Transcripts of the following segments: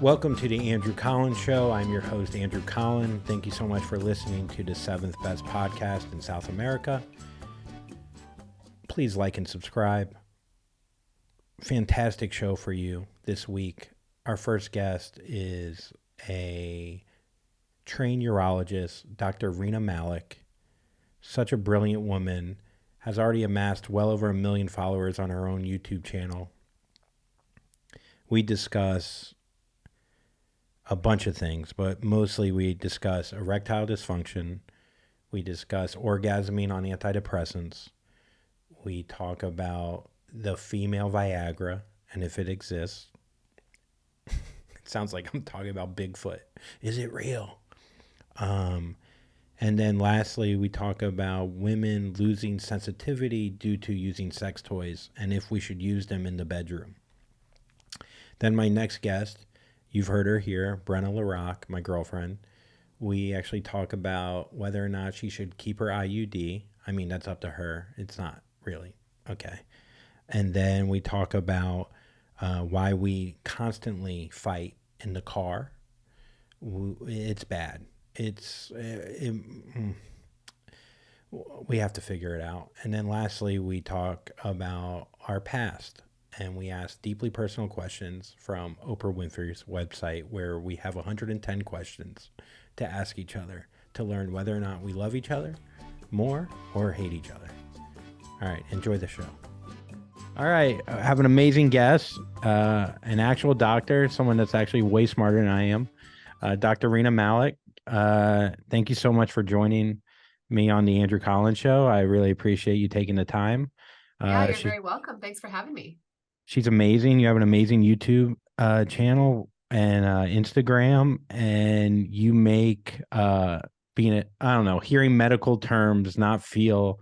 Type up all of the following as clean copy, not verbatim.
Welcome to the Andrew Collin Show. I'm your host, Andrew Collin. Thank you so much for listening to the seventh best podcast in South America. Please like and subscribe. Fantastic show for you this week. Our first guest is a trained urologist, Dr. Rena Malik. Such a brilliant woman, has already amassed well over 1 million followers on her own YouTube channel. We discuss a bunch of things, but mostly we discuss erectile dysfunction. We discuss orgasming on antidepressants. We talk about the female viagra and if it exists. It sounds like I'm talking about Bigfoot. Is it real? And then lastly, we talk about women losing sensitivity due to using sex toys and if we should use them in the bedroom. Then my next guest, you've heard her here, Brenna, my girlfriend. We actually talk about whether or not she should keep her IUD. I mean, that's up to her. It's not really. Okay. And then we talk about why we constantly fight in the car. It's bad. We have to figure it out. And then lastly, we talk about our past. And we ask deeply personal questions from Oprah Winfrey's website, where we have 110 questions to ask each other to learn whether or not we love each other more or hate each other. All right, enjoy the show. All right, I have an amazing guest, an actual doctor, someone that's actually way smarter than I am, Dr. Rena Malik. Thank you so much for joining me on the Andrew Collin Show. I really appreciate you taking the time. You're very welcome. Thanks for having me. She's amazing. You have an amazing YouTube channel and Instagram, and you make hearing medical terms not feel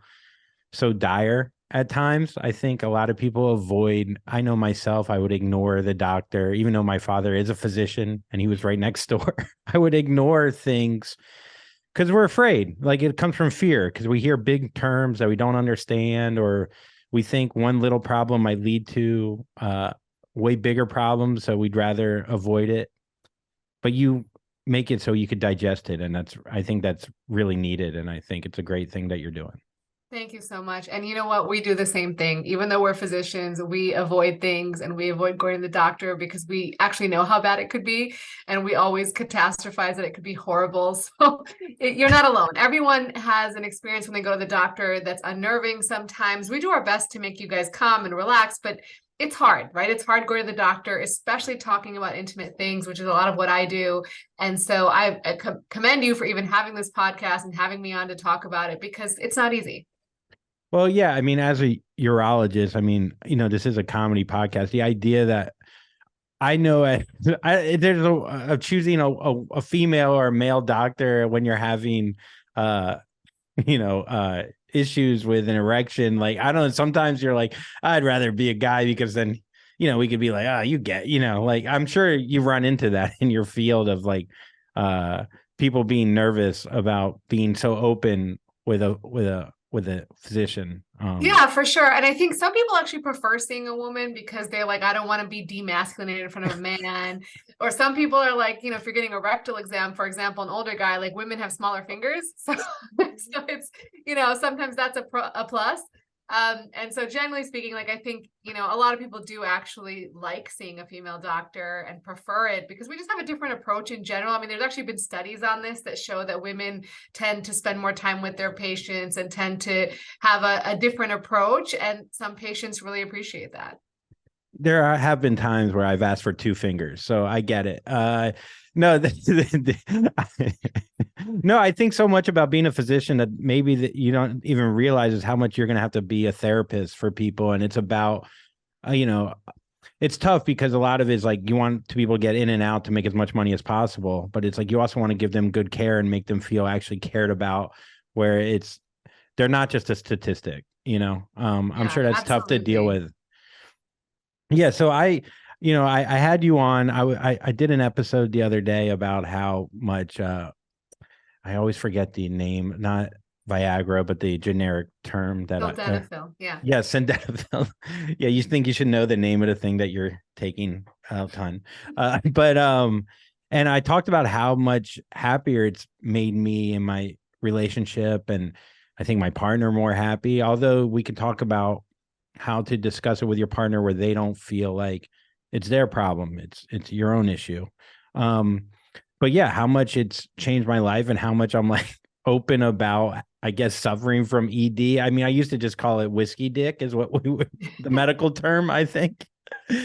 so dire at times. I think a lot of people avoid. I know myself, I would ignore the doctor, even though my father is a physician and he was right next door. I would ignore things because we're afraid. Like, it comes from fear because we hear big terms that we don't understand, or we think one little problem might lead to way bigger problems, so we'd rather avoid it. But you make it so you could digest it, and I think that's really needed, and I think it's a great thing that you're doing. Thank you so much. And you know what? We do the same thing. Even though we're physicians, we avoid things and we avoid going to the doctor because we actually know how bad it could be. And we always catastrophize that it could be horrible. So you're not alone. Everyone has an experience when they go to the doctor that's unnerving sometimes. We do our best to make you guys calm and relax, but it's hard, right? It's hard going to the doctor, especially talking about intimate things, which is a lot of what I do. And so I commend you for even having this podcast and having me on to talk about it, because it's not easy. Well, yeah, I mean, as a urologist, I mean, this is a comedy podcast. The idea that I know there's choosing a female or a male doctor when you're having, issues with an erection. Like, I don't know, sometimes you're like, I'd rather be a guy because then, we could be like, you get, like, I'm sure you run into that in your field of like people being nervous about being so open with a physician. Yeah, for sure. And I think some people actually prefer seeing a woman because they're like, I don't want to be demasculinated in front of a man. Or some people are like, if you're getting a rectal exam, for example, an older guy, like, women have smaller fingers. So it's, sometimes that's a plus. And so generally speaking, like, I think, a lot of people do actually like seeing a female doctor and prefer it because we just have a different approach in general. I mean, there's actually been studies on this that show that women tend to spend more time with their patients and tend to have a different approach. And some patients really appreciate that. There have been times where I've asked for 2 fingers, so I get it. No, no, I think so much about being a physician that maybe that you don't even realize is how much you're going to have to be a therapist for people. And it's about, it's tough because a lot of it is like you want people to get in and out to make as much money as possible. But it's like you also want to give them good care and make them feel actually cared about, where they're not just a statistic, I'm sure that's tough to deal with. Yeah. So I had you on. I did an episode the other day about how much I always forget the name. Not Viagra, but the generic term that Sildenafil. Yeah. yeah, sildenafil. Yeah, you think you should know the name of the thing that you're taking a ton. And I talked about how much happier it's made me in my relationship, and I think my partner more happy. Although we can talk about how to discuss it with your partner where they don't feel like it's their problem. It's your own issue. Um, but yeah, how much it's changed my life and how much I'm like open about, I guess, suffering from ED. I mean, I used to just call it whiskey dick, is what we would, the medical term, I think.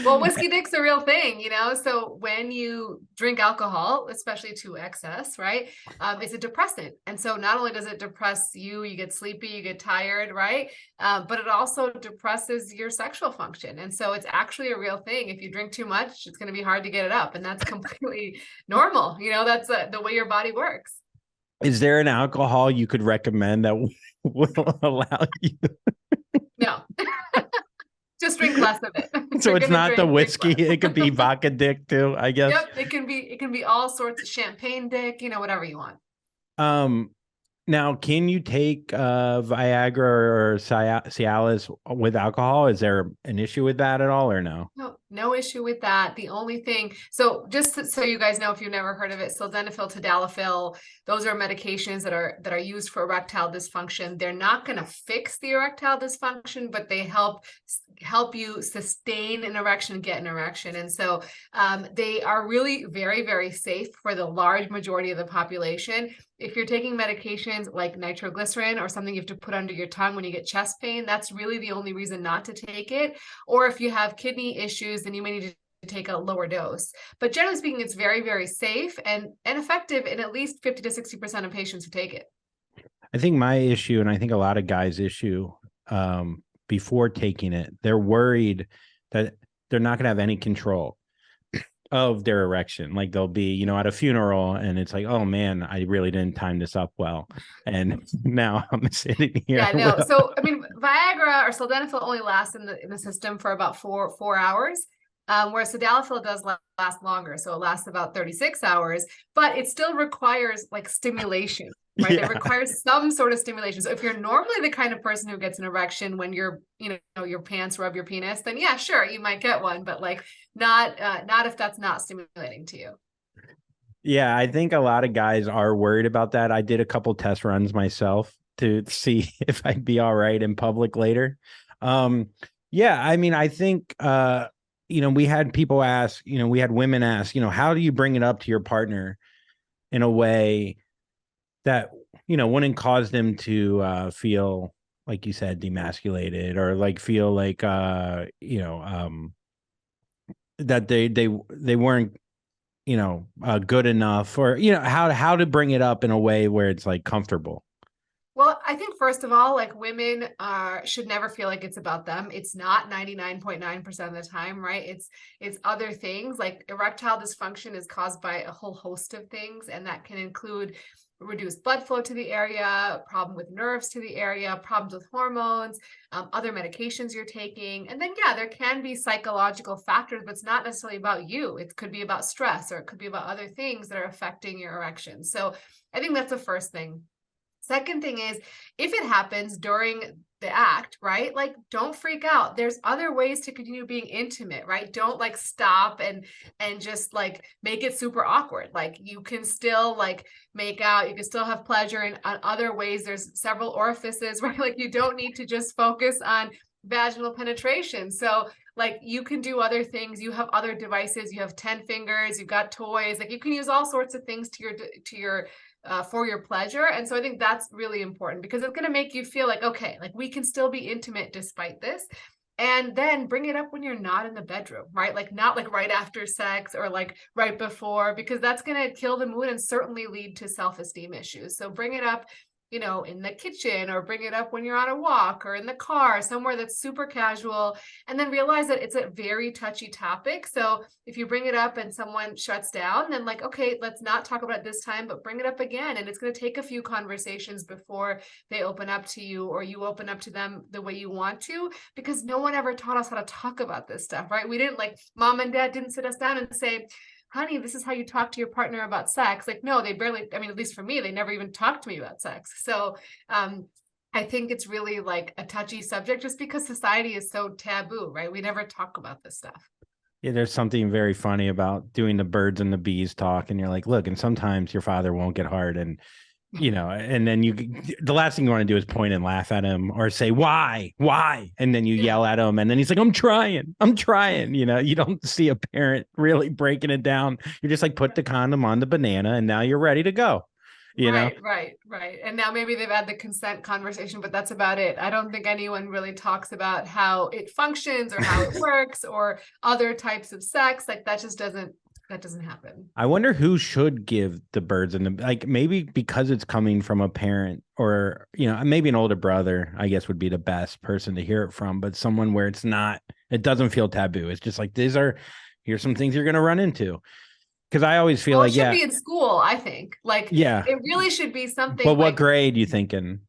Well, whiskey dick's a real thing, you know? So when you drink alcohol, especially to excess, right? It's a depressant. And so not only does it depress you, you get sleepy, you get tired, right? But it also depresses your sexual function. And so it's actually a real thing. If you drink too much, it's going to be hard to get it up. And that's completely normal. You know, that's the way your body works. Is there an alcohol you could recommend that will allow you? No. Just drink less of it. So it's not the whiskey. It could be vodka dick too, I guess. Yep. It can be all sorts of champagne dick, you know, whatever you want. Now, can you take Viagra or Cialis with alcohol? Is there an issue with that at all or no? No issue with that. The only thing, so just so you guys know, if you've never heard of it, sildenafil, tadalafil, those are medications that are used for erectile dysfunction. They're not going to fix the erectile dysfunction, but they help you sustain an erection and get an erection. And so they are really very, very safe for the large majority of the population. If you're taking medications like nitroglycerin or something you have to put under your tongue when you get chest pain, that's really the only reason not to take it. Or if you have kidney issues, then you may need to take a lower dose. But generally speaking, it's very, very safe and effective in at least 50 to 60% of patients who take it. I think my issue, and I think a lot of guys' issue before taking it, they're worried that they're not going to have any control of their erection. Like they'll be, you know, at a funeral and it's like, oh man, I really didn't time this up well. And now I'm sitting here. Yeah, no. So, I mean, Viagra or sildenafil only lasts in the system for about four hours. Whereas sildenafil does last longer. So it lasts about 36 hours, but it still requires like stimulation, right? Yeah. It requires some sort of stimulation. So if you're normally the kind of person who gets an erection when your pants rub your penis, then yeah, sure, you might get one, but like not if that's not stimulating to you. Yeah, I think a lot of guys are worried about that. I did a couple test runs myself to see if I'd be all right in public later. Yeah, I mean, I think we had people ask, we had women ask, how do you bring it up to your partner in a way that, wouldn't cause them to feel, like you said, demasculated or like feel like, that they weren't, good enough or, how to bring it up in a way where it's like comfortable. Well, I think first of all, like women should never feel like it's about them. It's not 99.9% of the time, right? It's other things. Like erectile dysfunction is caused by a whole host of things, and that can include reduced blood flow to the area, problem with nerves to the area, problems with hormones, other medications you're taking. And then, yeah, there can be psychological factors, but it's not necessarily about you. It could be about stress, or it could be about other things that are affecting your erection. So I think that's the first thing. Second thing is, if it happens during the act, right? Like, don't freak out. There's other ways to continue being intimate, right? Don't like stop and just like make it super awkward. Like you can still like make out, you can still have pleasure in other ways. There's several orifices, right? Like you don't need to just focus on vaginal penetration. So like you can do other things. You have other devices. You have 10 fingers, you've got toys, like you can use all sorts of things to your for your pleasure. And so I think that's really important because it's going to make you feel like, okay, like we can still be intimate despite this. And then bring it up when you're not in the bedroom, right? Like not like right after sex or like right before, because that's going to kill the mood and certainly lead to self-esteem issues. So bring it up, in the kitchen, or bring it up when you're on a walk or in the car, somewhere that's super casual, and then realize that it's a very touchy topic. So if you bring it up and someone shuts down, then like, okay, let's not talk about it this time, but bring it up again. And it's going to take a few conversations before they open up to you or you open up to them the way you want to, because no one ever taught us how to talk about this stuff, right? We didn't, like, mom and dad didn't sit us down and say, honey, this is how you talk to your partner about sex. Like, no, they barely, I mean, at least for me, they never even talked to me about sex. So I think it's really like a touchy subject just because society is so taboo, right? We never talk about this stuff. Yeah, there's something very funny about doing the birds and the bees talk, and you're like, look, and sometimes your father won't get hard, and and then the last thing you want to do is point and laugh at him or say why, and then you yell at him, and then he's like, I'm trying. You don't see a parent really breaking it down. You're just like, put the condom on the banana, and now you're ready to go. Right. And now maybe they've had the consent conversation, but that's about it. I don't think anyone really talks about how it functions or how it works or other types of sex. Like that doesn't happen. I wonder who should give the birds and the, like, maybe because it's coming from a parent or, maybe an older brother, I guess would be the best person to hear it from, but someone where it doesn't feel taboo. It's just like, here's some things you're going to run into. Because I always feel it should be in school, I think. Like, it really should be something. But what grade you thinking?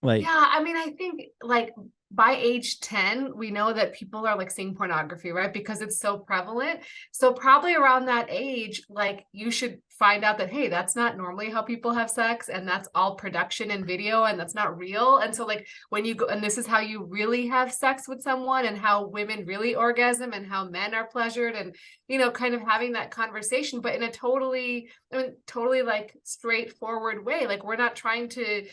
Yeah, I mean, I think like by age 10, we know that people are like seeing pornography, right? Because it's so prevalent. So probably around that age, like you should find out that, hey, that's not normally how people have sex, and that's all production and video, and that's not real. And so like when you go, and this is how you really have sex with someone, and how women really orgasm, and how men are pleasured, and kind of having that conversation, but in a totally like straightforward way. Like we're not trying to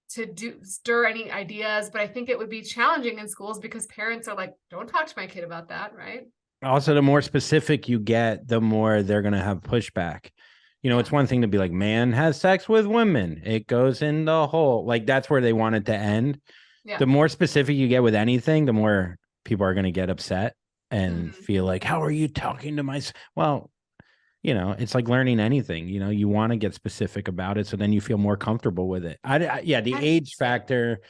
stir any ideas, but I think it would be challenging in schools because parents are like, don't talk to my kid about that, right? Also, the more specific you get, the more they're going to have pushback. It's one thing to be like, man has sex with women, it goes in the hole, like that's where they want it to end. The more specific you get with anything, the more people are going to get upset and feel like, how are you talking to my it's like learning anything. You want to get specific about it, so then you feel more comfortable with it. The age factor.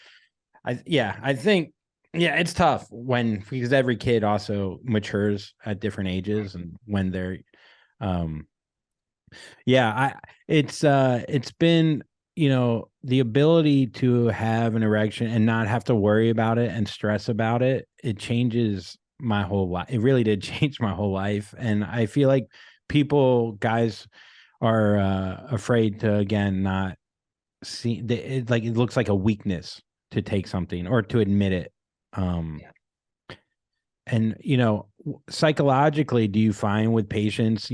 I think it's tough because every kid also matures at different ages, and when they're, it's been the ability to have an erection and not have to worry about it and stress about it. It changes my whole life. It really did change my whole life, and I feel like guys are afraid to, again, not see it. Like it looks like a weakness to take something or to admit it. And psychologically, do you find with patients,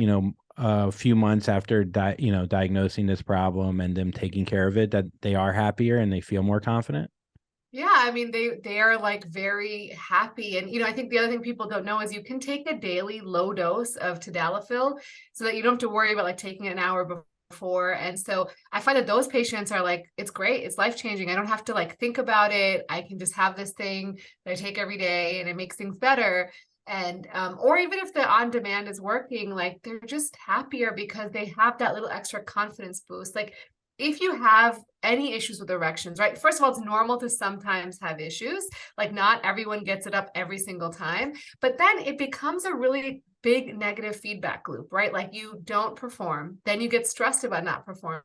a few months after diagnosing this problem and them taking care of it, that they are happier and they feel more confident? Yeah, I mean, they are like very happy. And, I think the other thing people don't know is you can take a daily low dose of tadalafil so that you don't have to worry about like taking it an hour before. And so I find that those patients are like, it's great. It's life-changing. I don't have to like think about it. I can just have this thing that I take every day and it makes things better. And, or even if the on-demand is working, like they're just happier because they have that little extra confidence boost. Like if you have any issues with erections, right? First of all, it's normal to sometimes have issues. Like not everyone gets it up every single time, but then it becomes a really big negative feedback loop, right? Like you don't perform, then you get stressed about not performing.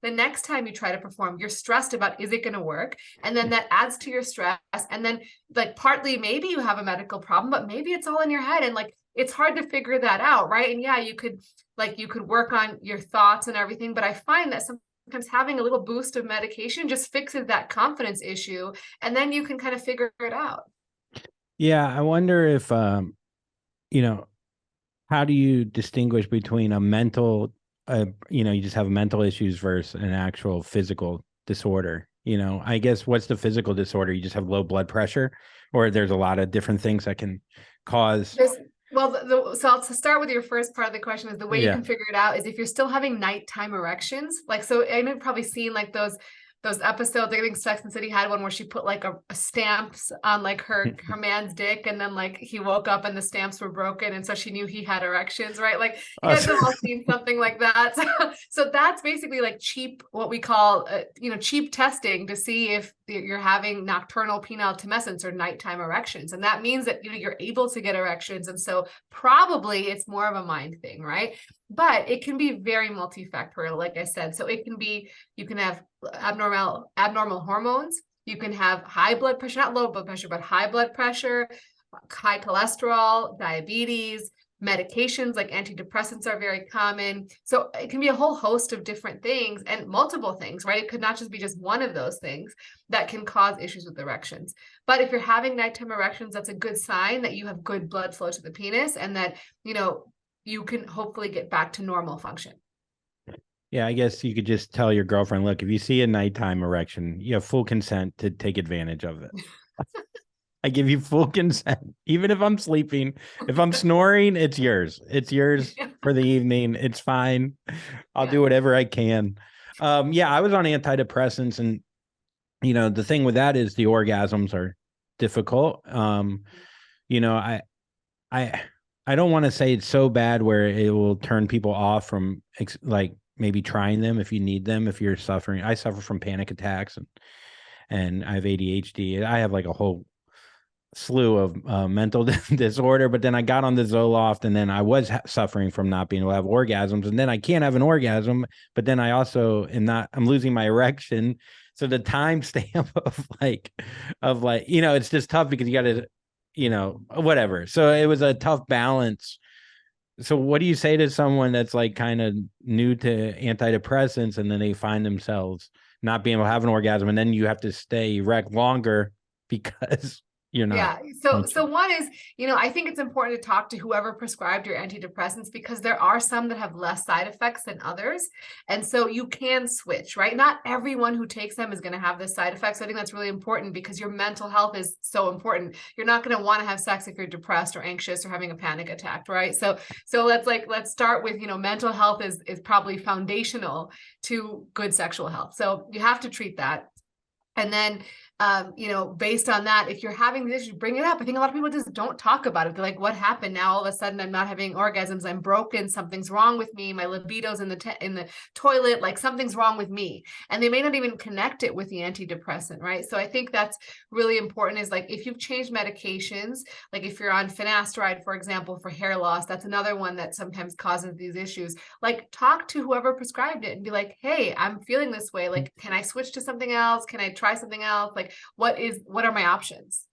The next time you try to perform, you're stressed about, is it going to work? And then that adds to your stress. And then like partly maybe you have a medical problem, but maybe it's all in your head. And like, it's hard to figure that out, right? And yeah, you could work on your thoughts and everything, but I find that sometimes having a little boost of medication just fixes that confidence issue, and then you can kind of figure it out. Yeah, I wonder if, how do you distinguish between a mental, you just have mental issues versus an actual physical disorder? I guess what's the physical disorder? You just have low blood pressure, or there's a lot of different things that can cause. So to start with your first part of the question is the way you can figure it out is if you're still having nighttime erections. Like, so I've probably seen like those episodes. I think Sex and the City had one where she put like a stamps on like her man's dick, and then like he woke up and the stamps were broken, and so she knew he had erections, right? Like you guys have all seen something like that. So that's basically like cheap, what we call cheap testing to see if you're having nocturnal penile tumescence or nighttime erections, and that means that you're able to get erections, and so probably it's more of a mind thing, right? But it can be very multifactorial, like I said. So it can be, you can have abnormal hormones. You can have high blood pressure, not low blood pressure, but high blood pressure, high cholesterol, diabetes, medications like antidepressants are very common. So it can be a whole host of different things and multiple things, right? It could not just be just one of those things that can cause issues with erections. But if you're having nighttime erections, that's a good sign that you have good blood flow to the penis and that, you can hopefully get back to normal function. Yeah, I guess you could just tell your girlfriend, look, if you see a nighttime erection, you have full consent to take advantage of it. I give you full consent. Even if I'm sleeping, if I'm snoring, it's yours. It's yours for the evening. It's fine. I'll do whatever I can. I was on antidepressants, and the thing with that is the orgasms are difficult. I don't want to say it's so bad where it will turn people off from maybe trying them if you need them, if you're suffering. I suffer from panic attacks and I have ADHD. I have like a whole slew of mental disorder, but then I got on the Zoloft and then I was suffering from not being able to have orgasms, and then I can't have an orgasm, but then I also I'm losing my erection. So the timestamp of it's just tough because you got to, whatever. So it was a tough balance. So what do you say to someone that's like kind of new to antidepressants and then they find themselves not being able to have an orgasm, and then you have to stay erect longer because you're not? Yeah. So one is, I think it's important to talk to whoever prescribed your antidepressants, because there are some that have less side effects than others. And so you can switch, right? Not everyone who takes them is going to have this side effects. So I think that's really important because your mental health is so important. You're not going to want to have sex if you're depressed or anxious or having a panic attack, right? So let's start with, mental health is probably foundational to good sexual health. So you have to treat that. And then, based on that, if you're having these issues, bring it up. I think a lot of people just don't talk about it. They're like, what happened? Now all of a sudden I'm not having orgasms. I'm broken. Something's wrong with me. My libido's in the toilet. Like something's wrong with me. And they may not even connect it with the antidepressant, right? So I think that's really important, is like, if you've changed medications, like if you're on finasteride, for example, for hair loss, that's another one that sometimes causes these issues. Like, talk to whoever prescribed it and be like, hey, I'm feeling this way. Like, can I switch to something else? Can I try something else? Like, what are my options?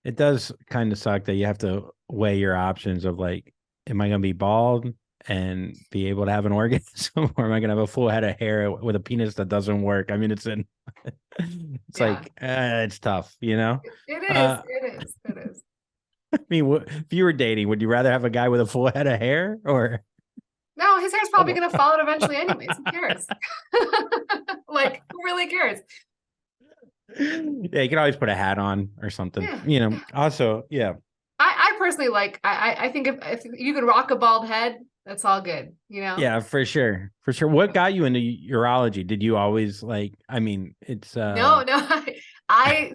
It does kind of suck that you have to weigh your options of like, am I going to be bald and be able to have an orgasm, or am I going to have a full head of hair with a penis that doesn't work? I mean, it's it's tough, It is. I mean, if you were dating, would you rather have a guy with a full head of hair or? No, his hair's probably going to fall out eventually anyways. Who cares? Like, who really cares? Yeah, you can always put a hat on or something, also. I personally I think if you could rock a bald head, that's all good, Yeah, for sure. What got you into urology? Did you always it's No, I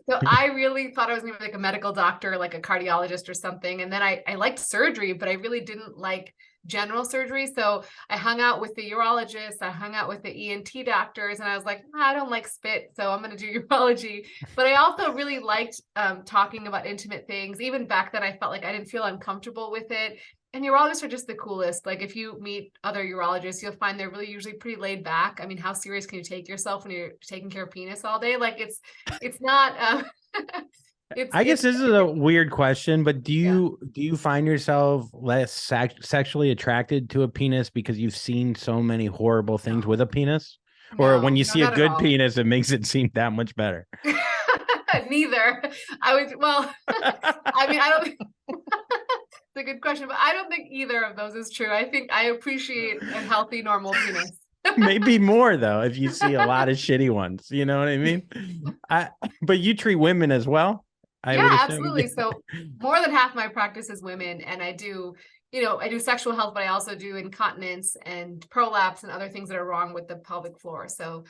really thought I was gonna be like a medical doctor, like a cardiologist or something, and then I liked surgery, but I really didn't like general surgery. So I hung out with the urologists, I hung out with the ENT doctors, and I was like, I don't like spit, so I'm going to do urology. But I also really liked talking about intimate things. Even back then, I felt like I didn't feel uncomfortable with it. And urologists are just the coolest. Like, if you meet other urologists, you'll find they're really usually pretty laid back. I mean, how serious can you take yourself when you're taking care of penis all day? Like, it's not. I guess this is a weird question, but do you find yourself less sexually attracted to a penis because you've seen so many horrible things with a penis? Or when you see a good penis, it makes it seem that much better? Neither. I mean, I don't. It's a good question, but I don't think either of those is true. I think I appreciate a healthy, normal penis. Maybe more though, if you see a lot of shitty ones, you know what I mean? But you treat women as well? Yeah, absolutely. So more than half my practice is women, and I do sexual health, but I also do incontinence and prolapse and other things that are wrong with the pelvic floor. So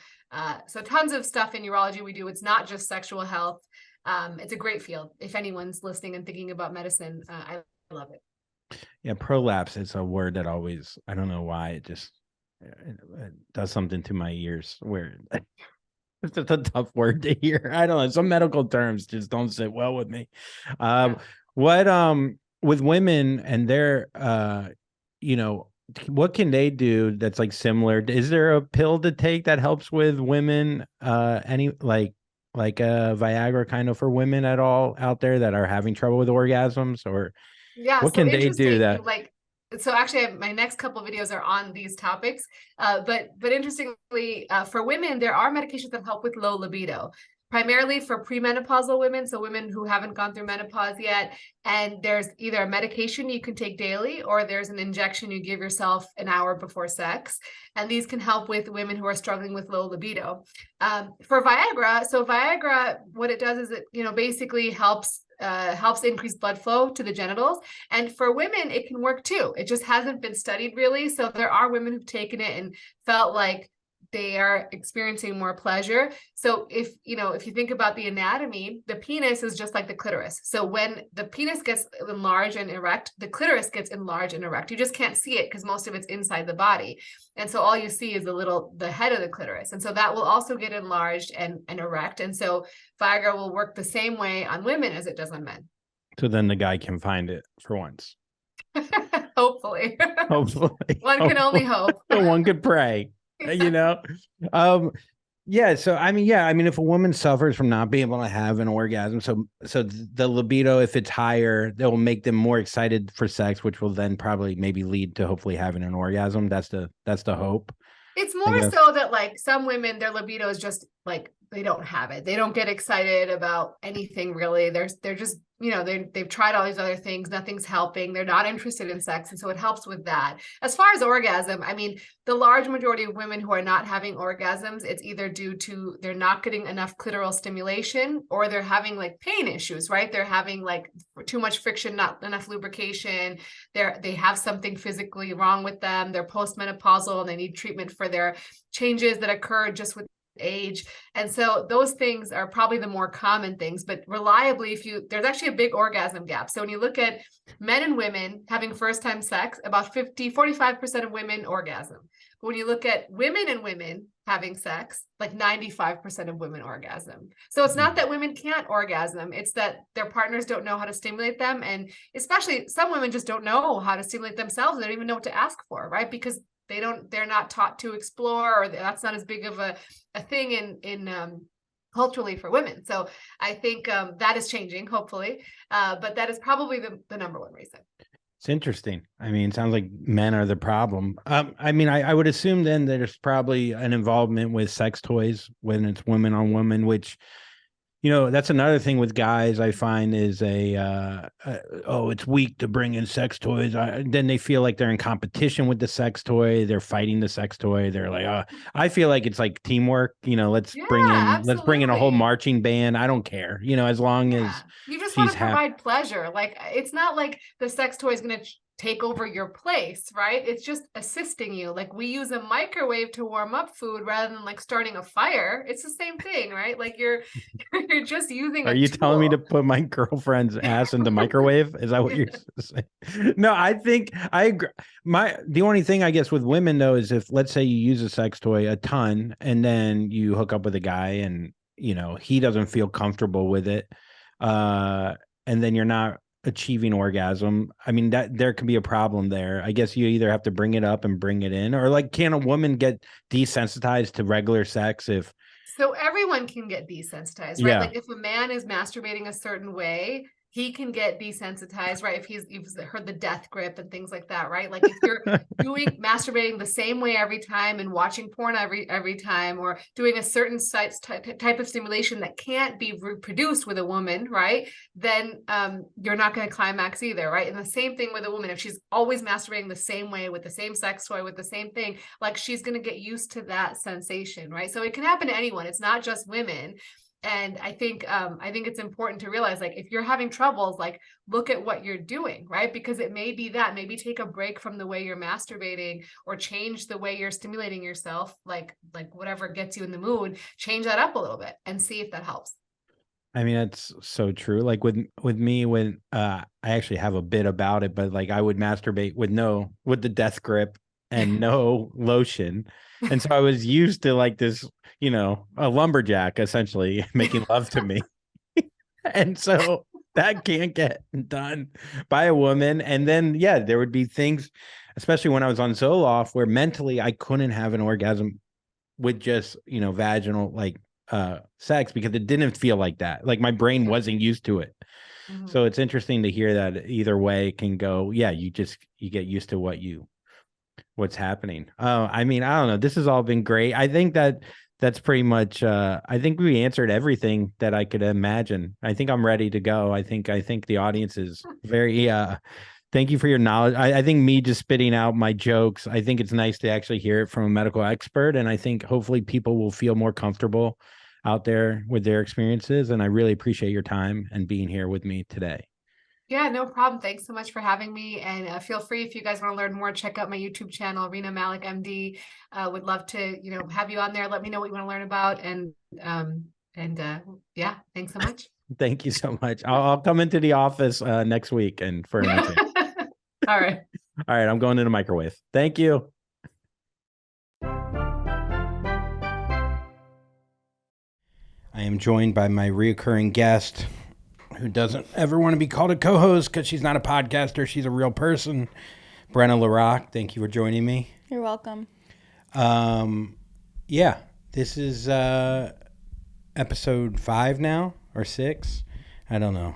tons of stuff in urology we do. It's not just sexual health. It's a great field. If anyone's listening and thinking about medicine, I love it. Yeah, prolapse is a word that always, I don't know why, it does something to my ears where it's just a tough word to hear. I don't know. Some medical terms just don't sit well with me. With women and their, what can they do that's like similar? Is there a pill to take that helps with women? Any like a Viagra kind of for women at all out there that are having trouble with orgasms, or what can they do that? so actually my next couple of videos are on these topics. But interestingly, for women, there are medications that help with low libido, primarily for premenopausal women, so women who haven't gone through menopause yet. And there's either a medication you can take daily, or there's an injection you give yourself an hour before sex. And these can help with women who are struggling with low libido. For Viagra, so Viagra, what it does is it, basically helps increase blood flow to the genitals. And for women, it can work too. It just hasn't been studied really. So there are women who've taken it and felt like they are experiencing more pleasure. So if you think about the anatomy, the penis is just like the clitoris. So when the penis gets enlarged and erect, the clitoris gets enlarged and erect. You just can't see it because most of it's inside the body. And so all you see is the head of the clitoris. And so that will also get enlarged and erect. And so Viagra will work the same way on women as it does on men. So then the guy can find it for once. Hopefully. Hopefully. One can only hope. One could pray. Yeah. So I mean, if a woman suffers from not being able to have an orgasm, so the libido, if it's higher, that will make them more excited for sex, which will then probably maybe lead to hopefully having an orgasm. That's the hope. It's more so that like some women, their libido is just like they don't have it. They don't get excited about anything really. They're just, they've tried all these other things. Nothing's helping. They're not interested in sex. And so it helps with that. As far as orgasm, I mean, the large majority of women who are not having orgasms, it's either due to they're not getting enough clitoral stimulation, or they're having like pain issues, right? They're having like too much friction, not enough lubrication. They have something physically wrong with them. They're postmenopausal and they need treatment for their changes that occur just with age. And so those things are probably the more common things, but reliably, there's actually a big orgasm gap. So when you look at men and women having first time sex, about 45% of women orgasm. But when you look at women and women having sex, like 95% of women orgasm. So it's not that women can't orgasm, it's that their partners don't know how to stimulate them. And especially some women just don't know how to stimulate themselves. They don't even know what to ask for, right? Because they're not taught to explore, or that's not as big of a thing in culturally for women. So I think that is changing, hopefully. But that is probably the number one reason. It's interesting. I mean, it sounds like men are the problem. I would assume then there's probably an involvement with sex toys when it's women on women, which, that's another thing with guys I find is it's weak to bring in sex toys. Then they feel like they're in competition with the sex toy. They're fighting the sex toy. They're like, I feel like it's like teamwork. Let's bring in a whole marching band. I don't care. As long as you just want to provide pleasure. Like it's not like the sex toy is going to take over your place, right? It's just assisting you. Like we use a microwave to warm up food rather than like starting a fire. It's the same thing, right? Like you're just using. Are you telling me to put my girlfriend's ass in the microwave? Is that what you're saying? No, I think I agree. The only thing I guess with women though is if let's say you use a sex toy a ton and then you hook up with a guy and he doesn't feel comfortable with it, and then you're not achieving orgasm. I mean, that there can be a problem there. I guess you either have to bring it up and bring it in, or like, can a woman get desensitized to regular sex if? So everyone can get desensitized, right? Yeah. Like if a man is masturbating a certain way, he can get desensitized, right? If you've heard the death grip and things like that, right? Like if you're masturbating the same way every time and watching porn every time, or doing a certain type of stimulation that can't be reproduced with a woman, right? Then you're not going to climax either, right? And the same thing with a woman, if she's always masturbating the same way with the same sex toy, with the same thing, like she's going to get used to that sensation, right? So it can happen to anyone. It's not just women. And I think it's important to realize, like, if you're having troubles, like, look at what you're doing, right? Because it may be that, maybe take a break from the way you're masturbating, or change the way you're stimulating yourself, like whatever gets you in the mood, change that up a little bit and see if that helps. I mean, that's so true. Like with me, when I actually have a bit about it, but like I would masturbate with the death grip and no lotion. And so I was used to like this, a lumberjack essentially making love to me. And so that can't get done by a woman. And then, there would be things, especially when I was on Zoloft, where mentally I couldn't have an orgasm with just, vaginal, like, sex, because it didn't feel like that. Like my brain wasn't used to it. Mhm. So it's interesting to hear that either way it can go. Yeah, you get used to what's happening. I mean, I don't know. This has all been great. I think that's pretty much I think we answered everything that I could imagine. I think I'm ready to go. I think the audience is very thank you for your knowledge. I think me just spitting out my jokes, I think it's nice to actually hear it from a medical expert. And I think hopefully people will feel more comfortable out there with their experiences. And I really appreciate your time and being here with me today. Yeah, no problem. Thanks so much for having me. And feel free if you guys want to learn more, check out my YouTube channel, Rena Malik MD. Would love to, have you on there. Let me know what you want to learn about. And yeah, thanks so much. Thank you so much. I'll come into the office next week and for an answer. All right. All right, I'm going in the microwave. Thank you. I am joined by my reoccurring guest who doesn't ever want to be called a co-host because she's not a podcaster. She's a real person. Brenna LaRock, thank you for joining me. You're welcome. Yeah, this is episode 5 now or 6. I don't know.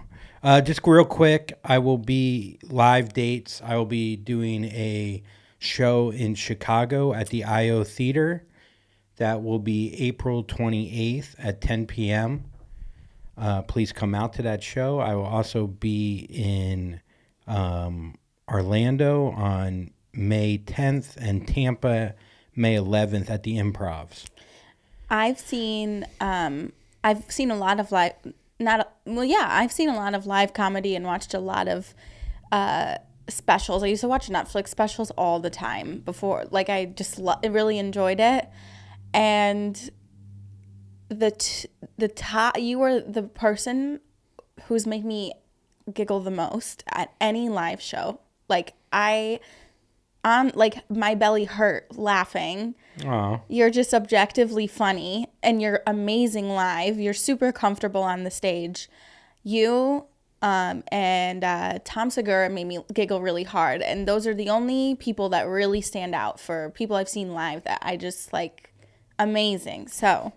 Just real quick, I will be live dates. I will be doing a show in Chicago at the IO Theater. That will be April 28th at 10 p.m. Please come out to that show. I will also be in Orlando on May 10th and Tampa May 11th at the Improvs. I've seen a lot of live, I've seen a lot of live comedy and watched a lot of specials. I used to watch Netflix specials all the time before. Like, I just really enjoyed it. And you were the person who's made me giggle the most at any live show. Like, my belly hurt laughing. Aww. You're just objectively funny, and you're amazing live. You're super comfortable on the stage. You and Tom Segura made me giggle really hard, and those are the only people that really stand out for people I've seen live that I just like. Amazing. So.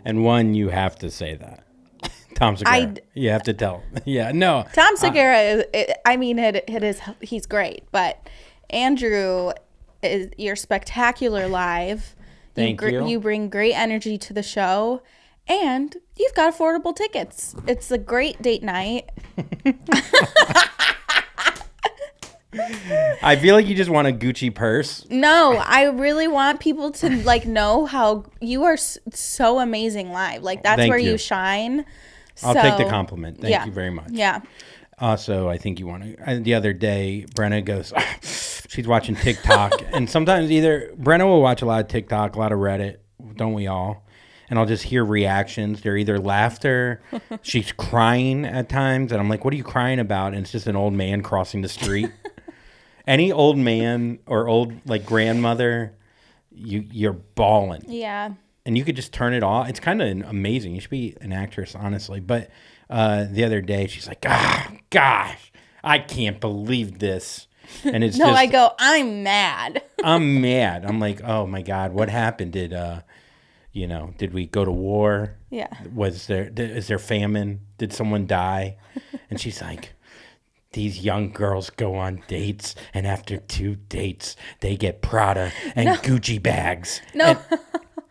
And one, you have to say that. Tom Segura. You have to tell. Yeah, no. Tom Segura he's great, but Andrew, you're spectacular live. Thank you. You bring great energy to the show, and you've got affordable tickets. It's a great date night. I feel like you just want a Gucci purse. No, I really want people to know how you are so amazing live. Like, that's where you shine. I'll take the compliment. Thank you very much. Yeah. Also, I think you want to. The other day, Brenna goes, she's watching TikTok. And sometimes Brenna will watch a lot of TikTok, a lot of Reddit. Don't we all? And I'll just hear reactions. They're either laughter, she's crying at times. And I'm like, what are you crying about? And it's just an old man crossing the street. Any old man or old grandmother, you're bawling. Yeah. And you could just turn it off. It's kind of amazing. You should be an actress, honestly. But the other day, she's like, gosh, I can't believe this. And it's I go, I'm mad. I'm mad. I'm like, oh my God, what happened? Did we go to war? Yeah. Is there famine? Did someone die? And she's like, these young girls go on dates, and after 2 dates, they get Prada and Gucci bags. No.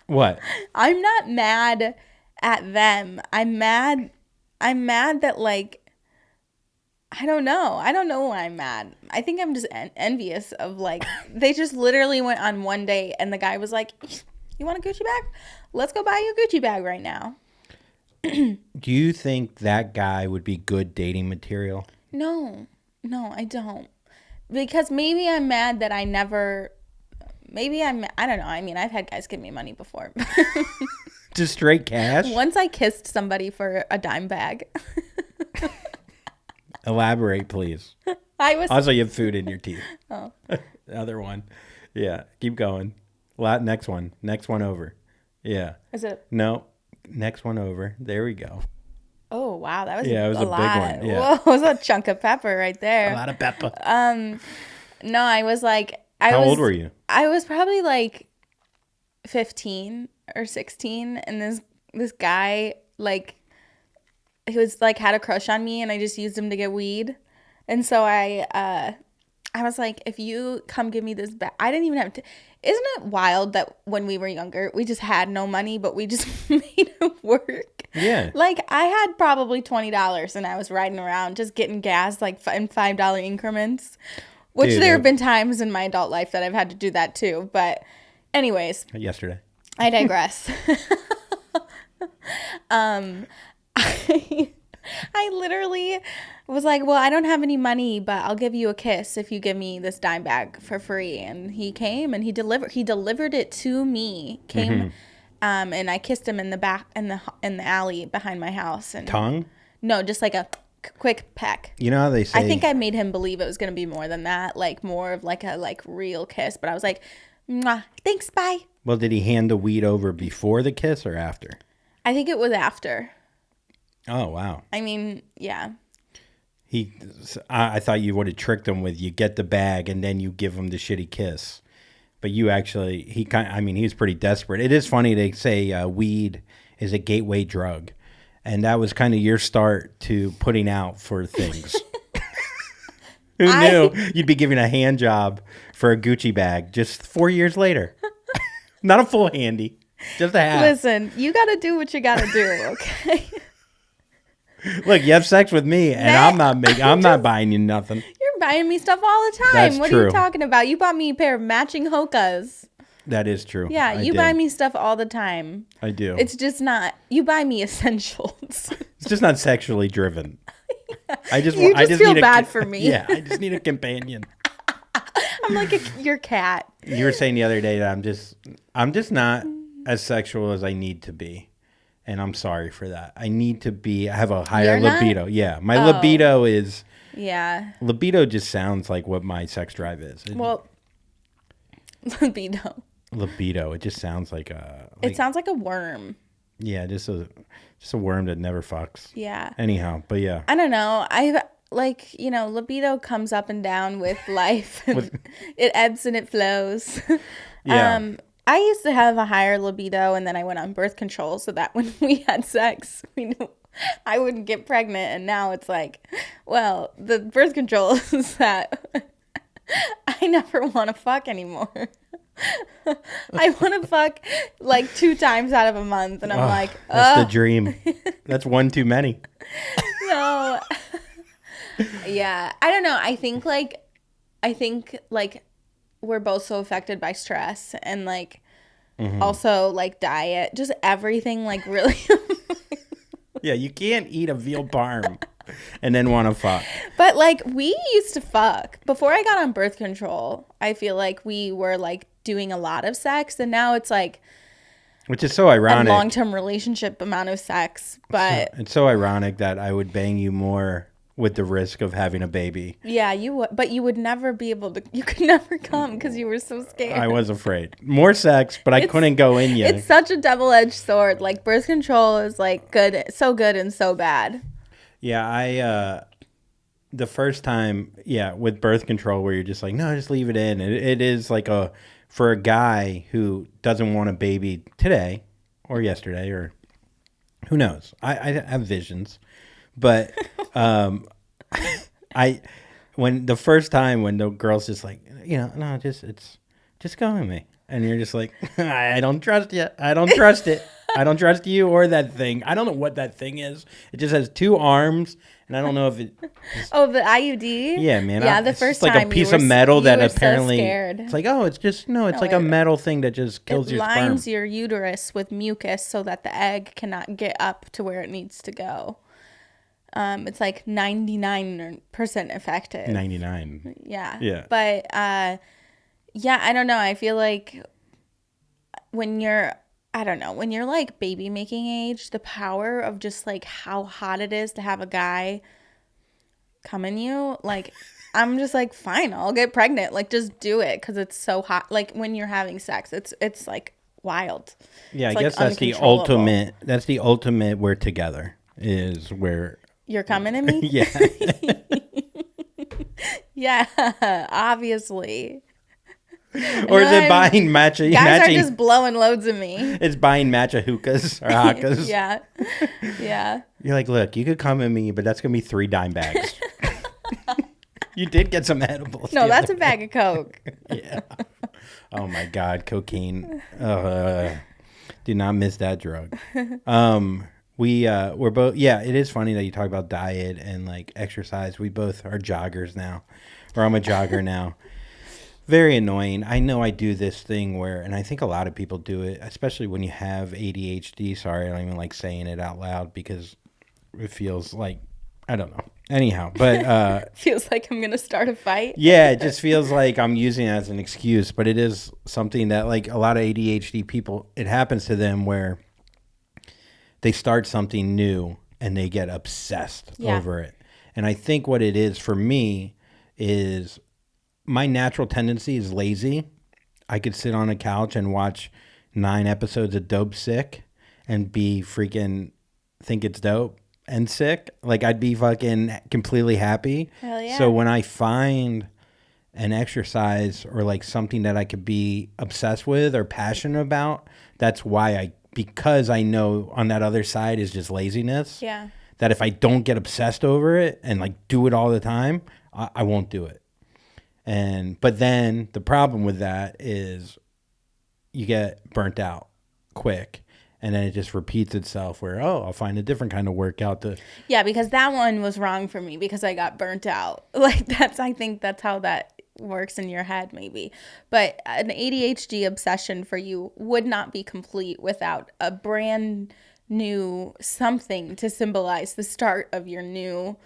What? I'm not mad at them. I'm mad that, I don't know. I don't know why I'm mad. I think I'm just envious of, they just literally went on one date, and the guy was like, you want a Gucci bag? Let's go buy you a Gucci bag right now. Do you think that guy would be good dating material? No, I don't. Because maybe I'm mad that I don't know. I mean, I've had guys give me money before. Just straight cash? Once I kissed somebody for a dime bag. Elaborate, please. Also, you have food in your teeth. Oh. Other one. Yeah, keep going. Next one over. Yeah. Is it? No, next one over. There we go. Oh, wow. That was it was a lot. Big one. Yeah. Whoa, it was a chunk of pepper right there. A lot of pepper. No, I was like... How old were you? I was probably 15 or 16, and this guy, he was like had a crush on me, and I just used him to get weed. And so I was like, if you come give me this bag, I didn't even have to. Isn't it wild that when we were younger, we just had no money, but we just made it work? Yeah. Like, I had probably $20 and I was riding around just getting gas like in $5 increments, which Dude, there have been times in my adult life that I've had to do that too. But anyways. Yesterday. I digress. I literally was like, well, I don't have any money, but I'll give you a kiss if you give me this dime bag for free. And he came and he delivered it to me. And I kissed him in the back in the alley behind my house. And Tongue? No, just like a quick peck. You know how they say? I think I made him believe it was going to be more than that, like more of like a like real kiss. But I was like, mwah, thanks, bye. Well, did he hand the weed over before the kiss or after? I think it was after. Oh, wow. I mean, yeah. I thought you would have tricked him with you get the bag and then you give him the shitty kiss. But you actually, he was pretty desperate. It is funny they say weed is a gateway drug. And that was kind of your start to putting out for things. Who knew you'd be giving a hand job for a Gucci bag just 4 years later? Not a full handy, just a half. Listen, you got to do what you got to do, okay? Look, you have sex with me, and I'm not buying you nothing. You're buying me stuff all the time. That's what true. are you talking about? You bought me a pair of matching hokas. That is true. Yeah, you buy me stuff all the time. I do. It's just not. You buy me essentials. It's just not sexually driven. I just feel bad for me. Yeah, I just need a companion. I'm like your cat. You were saying the other day that I'm just not as sexual as I need to be. And I'm sorry for that. I have a higher libido. Yeah. My libido is. Yeah. Libido just sounds like what my sex drive is. Libido. Libido. It just sounds like it sounds like a worm. Yeah, just a worm that never fucks. Yeah. Anyhow, but yeah. I don't know. Libido comes up and down with life. It ebbs and it flows. Yeah. I used to have a higher libido, and then I went on birth control so that when we had sex, we knew I wouldn't get pregnant. And now it's like, well, the birth control is that I never want to fuck anymore. I want to fuck like 2 times out of a month, and I'm like, that's the dream. That's one too many. No. Yeah, I don't know. I think we're both so affected by stress and like also like diet, just everything like really. Yeah, you can't eat a veal parm and then want to fuck. But like we used to fuck before I got on birth control. I feel like we were like doing a lot of sex, and now it's like, which is so ironic. A long-term relationship amount of sex, but it's so ironic that I would bang you more with the risk of having a baby. Yeah, you would, but you would never be able to. You could never come because you were so scared. I was afraid. More sex, but I couldn't go in yet. It's such a double-edged sword. Like birth control is like good and so bad. Yeah, the first time, with birth control, where you're just like, no, just leave it in. It is like for a guy who doesn't want a baby today or yesterday or who knows. I have visions. But when the girl's just like, no, just go with me. And you're just like, I don't trust you. I don't trust it. I don't trust you or that thing. I don't know what that thing is. It just has 2 arms, and I don't know if it. Oh, the IUD? Yeah, man. Yeah, the first time. It's like a piece of metal that apparently. So scared. It's like, it's just it's like a metal thing that just kills your sperm. It lines your uterus with mucus so that the egg cannot get up to where it needs to go. It's like 99% effective. 99. Yeah. Yeah. But I don't know. I feel like when you're like baby making age, the power of just like how hot it is to have a guy come in you, like I'm just like, fine, I'll get pregnant. Like just do it because it's so hot. Like when you're having sex, it's like wild. Yeah, it's I guess that's the ultimate. That's the ultimate. We're together is where. You're coming at me? Yeah. Yeah, obviously. Or is it buying matcha? Guys are just blowing loads of me. It's buying matcha hookahs or hakas. Yeah. Yeah. You're like, look, you could come at me, but that's going to be 3 dime bags. You did get some edibles. No, that's a bag of Coke. Yeah. Oh my God, cocaine. Do not miss that drug. We're both, yeah, it is funny that you talk about diet and like exercise. We both are joggers now, or I'm a jogger now. Very annoying. I know I do this thing where, and I think a lot of people do it, especially when you have ADHD. Sorry, I don't even like saying it out loud because it feels like, I don't know. Anyhow, but feels like I'm gonna start a fight. Yeah, it just feels like I'm using it as an excuse, but it is something that like a lot of ADHD people, it happens to them where they start something new and they get obsessed over it. And I think what it is for me is my natural tendency is lazy. I could sit on a couch and watch 9 episodes of Dope Sick and be freaking think it's dope and sick. Like I'd be fucking completely happy. Hell yeah. So when I find an exercise or like something that I could be obsessed with or passionate about, that's why because I know on that other side is just laziness. Yeah. That if I don't get obsessed over it and like do it all the time, I won't do it. But then the problem with that is you get burnt out quick. And then it just repeats itself where, I'll find a different kind of workout to. Yeah, because that one was wrong for me because I got burnt out. Like I think that's how that works in your head maybe. But an ADHD obsession for you would not be complete without a brand new something to symbolize the start of your new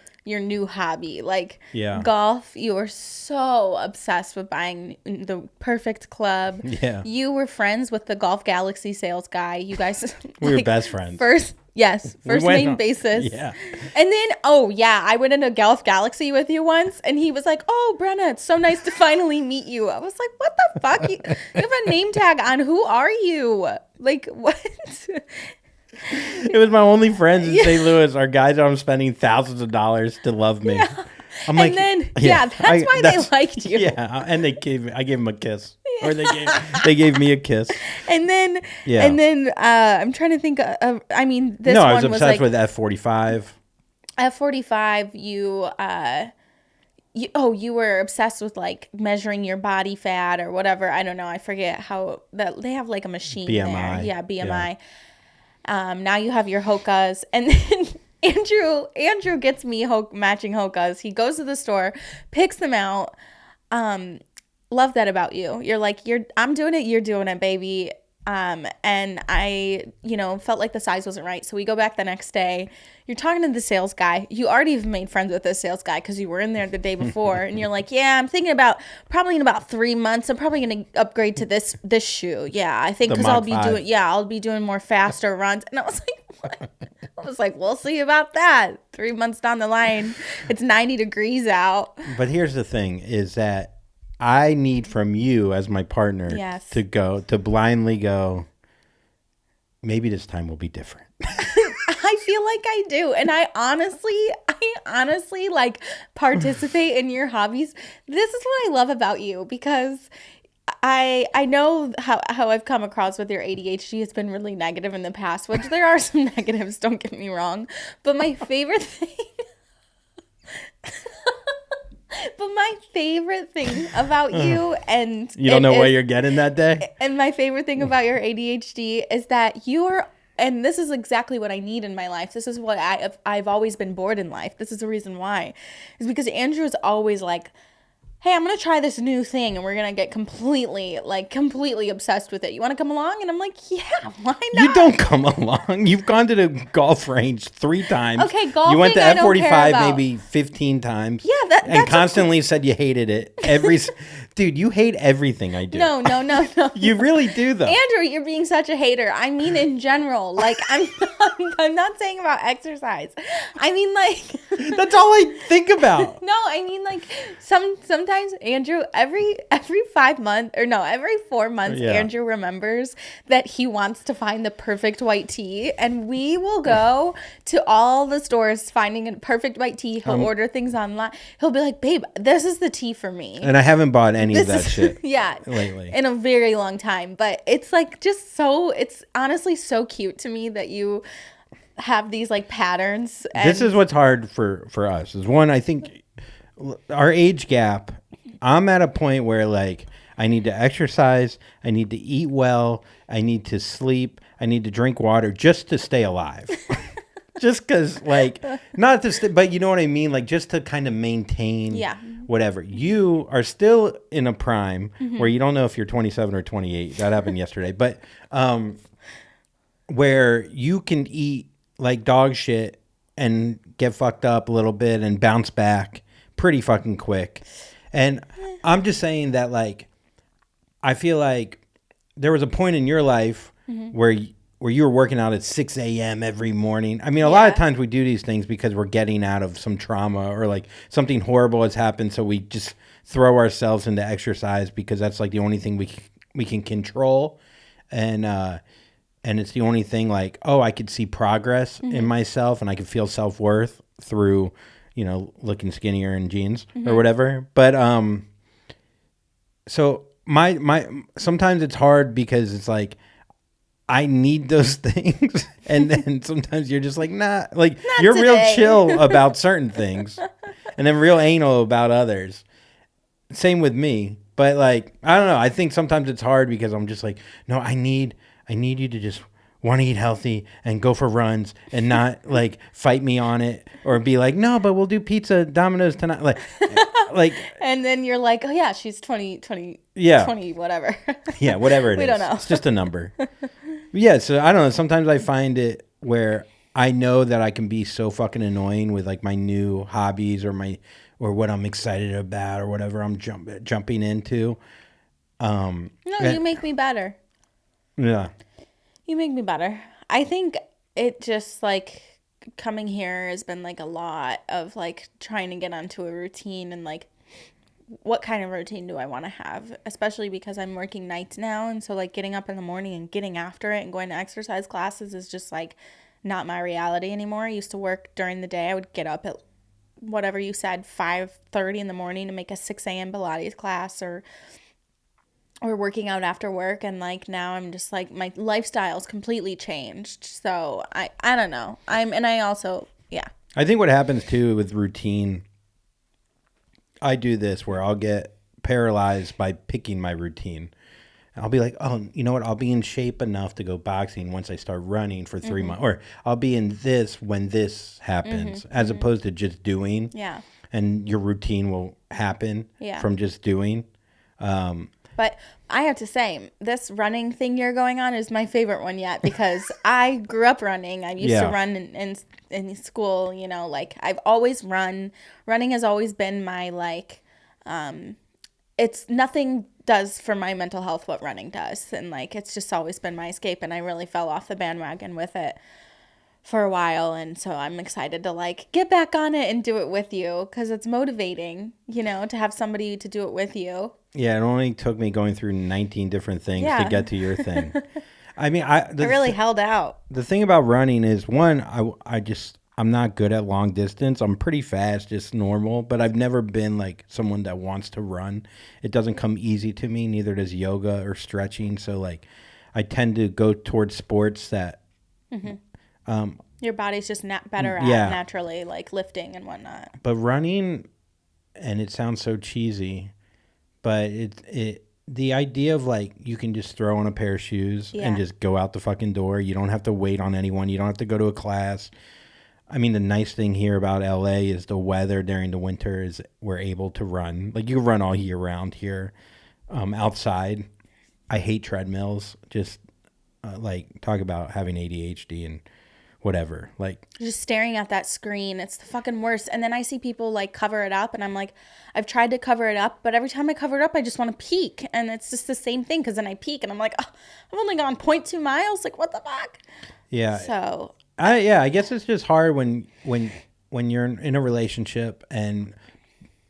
hobby. Like golf, you were so obsessed with buying the perfect club. Yeah. You were friends with the Golf Galaxy sales guy. You guys we were best friends. First name basis. Yeah. And then, I went into Golf Galaxy with you once, and he was like, "Oh, Brenna, it's so nice to finally meet you." I was like, "What the fuck? You have a name tag on. Who are you? Like, what?" It was my only friends in St. Louis are guys that I'm spending thousands of dollars to love me. Yeah. I'm like, that's why they liked you. Yeah, and I gave him a kiss, or they gave me a kiss. And then, I'm trying to think of. I mean, this I one was obsessed like, with F45. F45, you were obsessed with like measuring your body fat or whatever. I don't know. I forget how that they have like a machine BMI. there. Yeah, BMI. Yeah. Now you have your Hokas, and then Andrew gets me matching Hokas. He goes to the store, picks them out. Love that about you. You're like, I'm doing it, you're doing it, baby. And I, felt like the size wasn't right. So we go back the next day. You're talking to the sales guy. You already have made friends with this sales guy because you were in there the day before. And you're like, yeah, I'm thinking about probably in about 3 months, I'm probably going to upgrade to this shoe. Yeah, I think because I'll be doing more faster runs. And I was like, what? I was like, we'll see about that. 3 months down the line, it's 90 degrees out. But here's the thing is that I need from you as my partner to blindly go, maybe this time will be different. I feel like I do. And I honestly like participate in your hobbies. This is what I love about you because I know how I've come across with your ADHD has been really negative in the past, which there are some negatives, don't get me wrong. But my favorite thing about you and you don't know what you're getting that day. And my favorite thing about your ADHD is that and this is exactly what I need in my life. This is what I've always been bored in life. This is the reason why. Is because Andrew is always like, hey, I'm going to try this new thing and we're going to get completely obsessed with it. You want to come along? And I'm like, yeah, why not? You don't come along. You've gone to the golf range 3 times. Okay, golfing you went to I don't care F45 about. maybe 15 times. Yeah, and constantly said you hated it. Dude, you hate everything I do. No. You really do, though. Andrew, you're being such a hater. I mean, in general, like I'm not saying about exercise. I mean, like that's all I think about. No, I mean, like sometimes Andrew, every 4 months, Andrew remembers that he wants to find the perfect white tee, and we will go to all the stores finding a perfect white tee. He'll order things online. He'll be like, babe, this is the tee for me. And I haven't bought any of that shit lately. In a very long time. But it's like it's honestly so cute to me that you have these like patterns. This is what's hard for us. Is one, I think our age gap. I'm at a point where like I need to exercise, I need to eat well, I need to sleep, I need to drink water just to stay alive. Just because, like, not to, but you know what I mean? Like, just to kind of maintain whatever. You are still in a prime where you don't know if you're 27 or 28. That happened yesterday. But where you can eat like dog shit and get fucked up a little bit and bounce back pretty fucking quick. And I'm just saying that, like, I feel like there was a point in your life where you were working out at 6 a.m. every morning. I mean, a lot of times we do these things because we're getting out of some trauma or like something horrible has happened. So we just throw ourselves into exercise because that's like the only thing we can control. And it's the only thing like, oh, I could see progress in myself and I could feel self-worth through, you know, looking skinnier in jeans or whatever. But so my sometimes it's hard because it's like, I need those things. And then sometimes you're just like, nah, like Not you're today. real chill about certain things and then real anal about others. Same with me. But like, I don't know. I think sometimes it's hard because I'm just like, no, I need you to just want to eat healthy and go for runs and not like fight me on it or be like, no, but we'll do pizza Domino's tonight. Like, and then you're like, oh yeah, she's 20, yeah, 20, whatever. yeah, whatever it is. We don't know. It's just a number. Yeah. So I don't know. Sometimes I find it where I know that I can be so fucking annoying with like my new hobbies or what I'm excited about or whatever I'm jumping into. No, you make me better. Yeah. You make me better. I think it just like coming here has been like a lot of like trying to get onto a routine and like what kind of routine do I want to have, especially because I'm working nights now. And so like getting up in the morning and getting after it and going to exercise classes is just like not my reality anymore. I used to work during the day. I would get up at whatever you said, 5:30 in the morning to make a 6 a.m. Pilates class or working out after work, and like now I'm just like my lifestyle's completely changed. So I don't know. I also I think what happens too with routine, I do this where I'll get paralyzed by picking my routine. I'll be like, oh, you know what? I'll be in shape enough to go boxing once I start running for 3 months, or I'll be in this when this happens, as opposed to just doing. Yeah. And your routine will happen from just doing. But I have to say, this running thing you're going on is my favorite one yet, because I grew up running. I used to run in school, you know, like I've always run. Running has always been my like, it's nothing does for my mental health what running does. And like, it's just always been my escape. And I really fell off the bandwagon with it for a while, and so I'm excited to like get back on it and do it with you, because it's motivating, you know, to have somebody to do it with you. Yeah, it only took me going through 19 different things to get to your thing. I mean, I really held out. The thing about running is, one, I'm not good at long distance. I'm pretty fast, just normal, but I've never been like someone that wants to run. It doesn't come easy to me, neither does yoga or stretching. So like I tend to go towards sports that your body's just not better at naturally, like lifting and whatnot. But running, and it sounds so cheesy, but the idea of like you can just throw on a pair of shoes and just go out the fucking door. You don't have to wait on anyone. You don't have to go to a class. I mean, the nice thing here about LA is the weather during the winter is we're able to run. Like you run all year round here, outside. I hate treadmills. Just like talk about having ADHD and whatever, like just staring at that screen, it's the fucking worst. And then I see people like cover it up, and I'm like, I've tried to cover it up, but every time I cover it up I just want to peek, and it's just the same thing, because then I peek and I'm like, oh, I've only gone 0.2 miles, like what the fuck. So I guess it's just hard when you're in a relationship and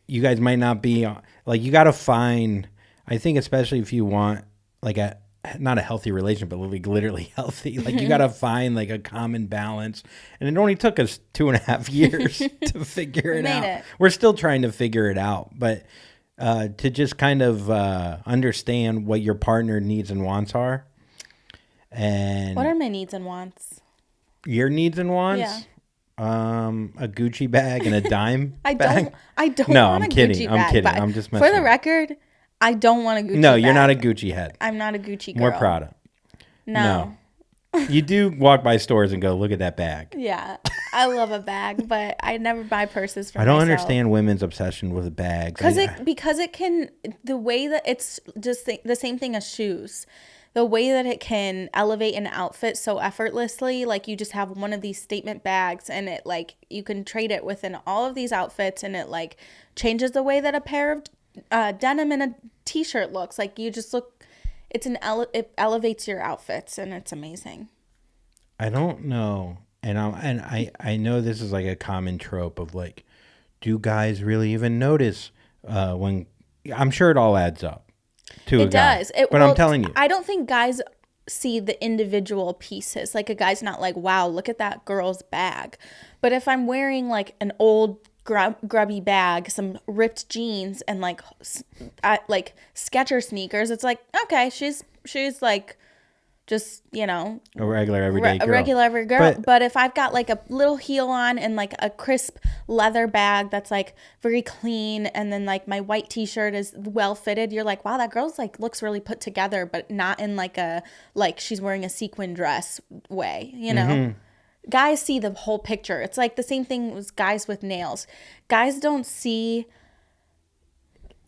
you guys might not be like, you got to find, I think especially if you want like not a healthy relationship, but like literally healthy. Like you got to find like a common balance. And it only took us 2.5 years to figure it out. We're still trying to figure it out, but to just kind of understand what your partner needs and wants are. And what are my needs and wants? Your needs and wants? Yeah. A Gucci bag and a dime I bag? don't No, want I'm a kidding. Gucci I'm bag, kidding. but I'm just messing for the with record, I don't want a Gucci No, bag. you're not a Gucci head. I'm not a Gucci girl. More Prada. No. You do walk by stores and go, look at that bag. Yeah. I love a bag, but I never buy purses for I don't myself. understand women's obsession with bags. Because it can, the way that it's just the same thing as shoes. The way that it can elevate an outfit so effortlessly, like you just have one of these statement bags and it like you can trade it within all of these outfits and it like changes the way that a pair of denim and a t-shirt looks. Like you just look, it elevates your outfits and it's amazing. I don't know. And I know this is like a common trope of like, do guys really even notice when I'm sure it all adds up to a guy. It does. But I'm telling you. I don't think guys see the individual pieces. Like a guy's not like, wow, look at that girl's bag. But if I'm wearing like an old grubby bag, some ripped jeans and like Skechers sneakers, it's like, okay, she's like just, you know, a regular everyday girl. A regular every girl. But if I've got like a little heel on and like a crisp leather bag that's like very clean and then like my white t-shirt is well fitted, you're like, wow, that girl's like looks really put together, but not in like a like she's wearing a sequin dress way, you know? Mm-hmm. Guys see the whole picture. It's like the same thing with guys with nails. Guys don't see,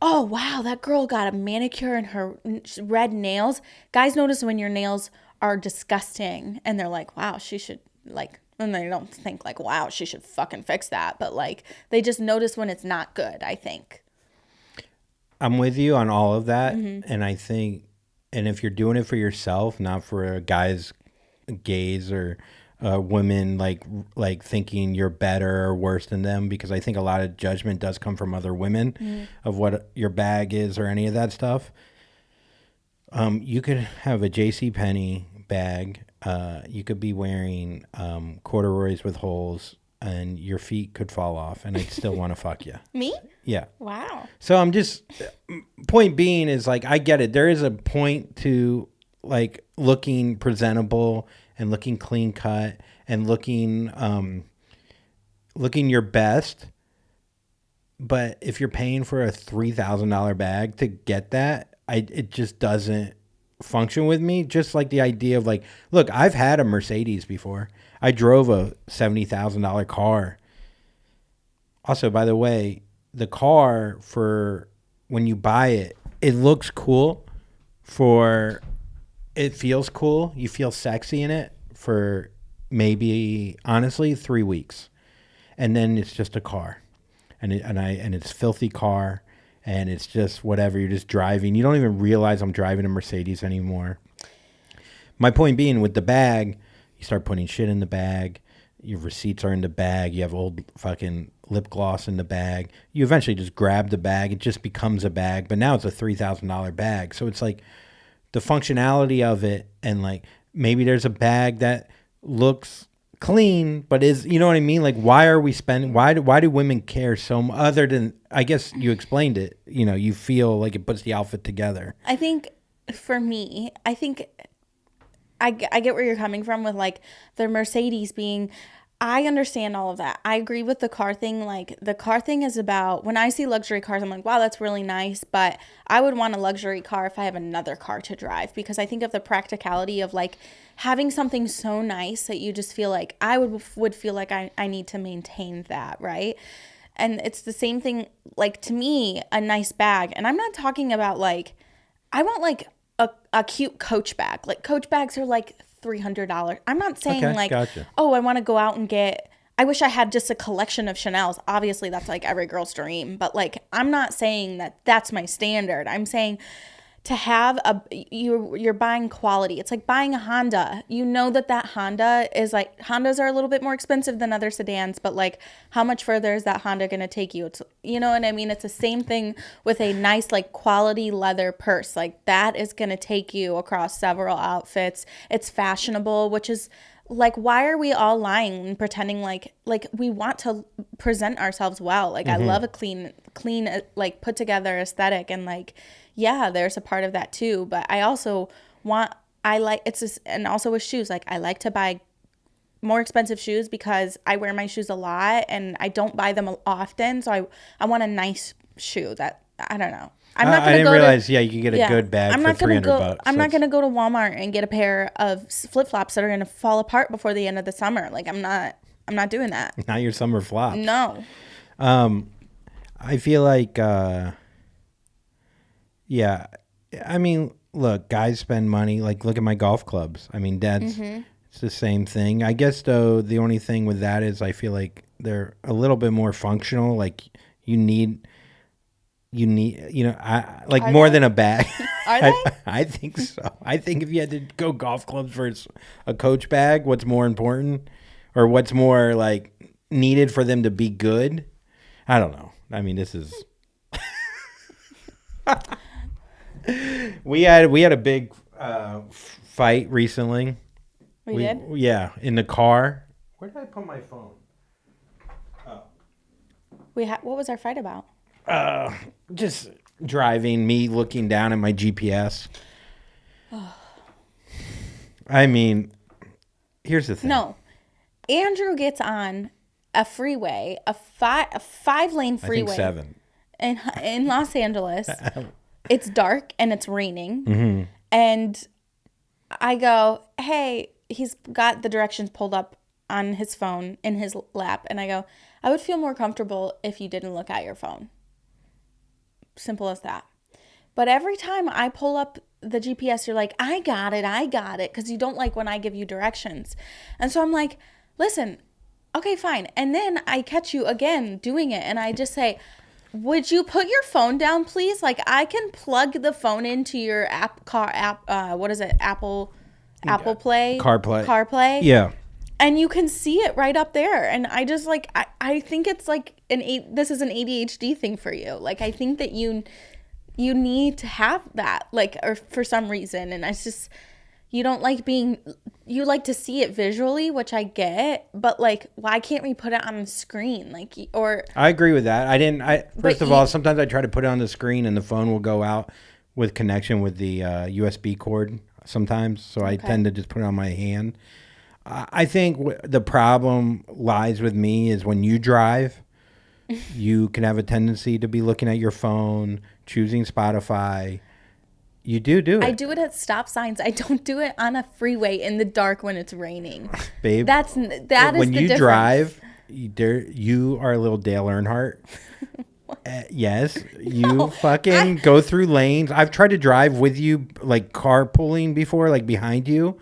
oh, wow, that girl got a manicure and her red nails. Guys notice when your nails are disgusting and they're like, wow, she should like, and they don't think like, wow, she should fucking fix that. But like, they just notice when it's not good, I think. I'm with you on all of that. Mm-hmm. And I think, and if you're doing it for yourself, not for a guy's gaze or women like thinking you're better or worse than them, because I think a lot of judgment does come from other women of what your bag is or any of that stuff. You could have a JCPenney bag. You could be wearing corduroys with holes and your feet could fall off and I'd still want to fuck you. Me? Yeah. Wow. So I'm just, point being is like, I get it. There is a point to like looking presentable and looking clean cut and looking your best. But if you're paying for a $3,000 bag to get that, it just doesn't function with me. Just like the idea of like, look, I've had a Mercedes before. I drove a $70,000 car. Also, by the way, the car, for when you buy it, it looks cool it feels cool. You feel sexy in it for maybe, honestly, 3 weeks. And then it's just a car. And it's filthy car. And it's just whatever. You're just driving. You don't even realize I'm driving a Mercedes anymore. My point being, with the bag, you start putting shit in the bag. Your receipts are in the bag. You have old fucking lip gloss in the bag. You eventually just grab the bag. It just becomes a bag. But now it's a $3,000 bag. So it's like, the functionality of it, and like maybe there's a bag that looks clean but is, you know what I mean, like why are we spending, why do women care so much, other than, I guess you explained it, you know, you feel like it puts the outfit together. I think for me, I get where you're coming from with like the Mercedes being, I understand all of that. I agree with the car thing. Like the car thing is about, when I see luxury cars, I'm like, wow, that's really nice. But I would want a luxury car if I have another car to drive, because I think of the practicality of like having something so nice that you just feel like I would feel like I need to maintain that. Right. And it's the same thing, like to me, a nice bag. And I'm not talking about like, I want like a cute Coach bag. Like Coach bags are like $300. I'm not saying gotcha. Oh, I want to go out and get, I wish I had just a collection of Chanel's. Obviously, that's like every girl's dream. But like, I'm not saying that that's my standard. I'm saying to have you're buying quality. It's like buying a Honda. You know that Honda is like, Hondas are a little bit more expensive than other sedans, but like how much further is that Honda going to take you? It's, you know what I mean? It's the same thing with a nice like quality leather purse. Like that is going to take you across several outfits. It's fashionable, which is like, why are we all lying and pretending like we want to present ourselves well? Like I love a clean, like put together aesthetic, and like, yeah, there's a part of that too. But I also want, and also with shoes, like I like to buy more expensive shoes because I wear my shoes a lot and I don't buy them often. So I want a nice shoe that, I don't know. I'm not I gonna didn't go realize. You can get a good bag I'm for not gonna $300. I'm not gonna go to Walmart and get a pair of flip flops that are gonna fall apart before the end of the summer. Like I'm not doing that. Not your summer flop. No. I feel like, yeah. I mean, look, guys spend money. Like, look at my golf clubs. I mean, it's the same thing. I guess though, the only thing with that is I feel like they're a little bit more functional. Like you need, I like Are more they? than a bag. Are they? I think so. I think if you had to go golf clubs versus a Coach bag, what's more important or what's more like needed for them to be good? I don't know. I mean, this is we had a big fight recently. We did? Yeah, in the car. Where did I put my phone? What was our fight about? Just driving, me looking down at my GPS. I mean, here's the thing. No. Andrew gets on a freeway, a 5-lane freeway. I think 7. In Los Angeles. It's dark and it's raining. Mm-hmm. And I go, hey, he's got the directions pulled up on his phone in his lap. And I go, I would feel more comfortable if you didn't look at your phone. Simple as that. But every time I pull up the GPS, you're like, I got it. Because you don't like when I give you directions. And so I'm like, listen, okay, fine. And then I catch you again doing it. And I just say, would you put your phone down, please? Like I can plug the phone into your what is it? Apple Play? CarPlay. Yeah. And you can see it right up there. And I just like, I think it's like this is an ADHD thing for you. Like, I think that you need to have that, like, or for some reason. And it's just, you don't like you like to see it visually, which I get, but like, why can't we put it on the screen? Like, or. I agree with that. First of all, sometimes I try to put it on the screen and the phone will go out with connection with the USB cord sometimes. So I tend to just put it on my hand. I think the problem lies with me is when you drive, you can have a tendency to be looking at your phone, choosing Spotify. You do it. I do it at stop signs. I don't do it on a freeway in the dark when it's raining. Babe, that is when the difference. you drive, you are a little Dale Earnhardt. Yes, you fucking go through lanes. I've tried to drive with you, like carpooling before, like behind you.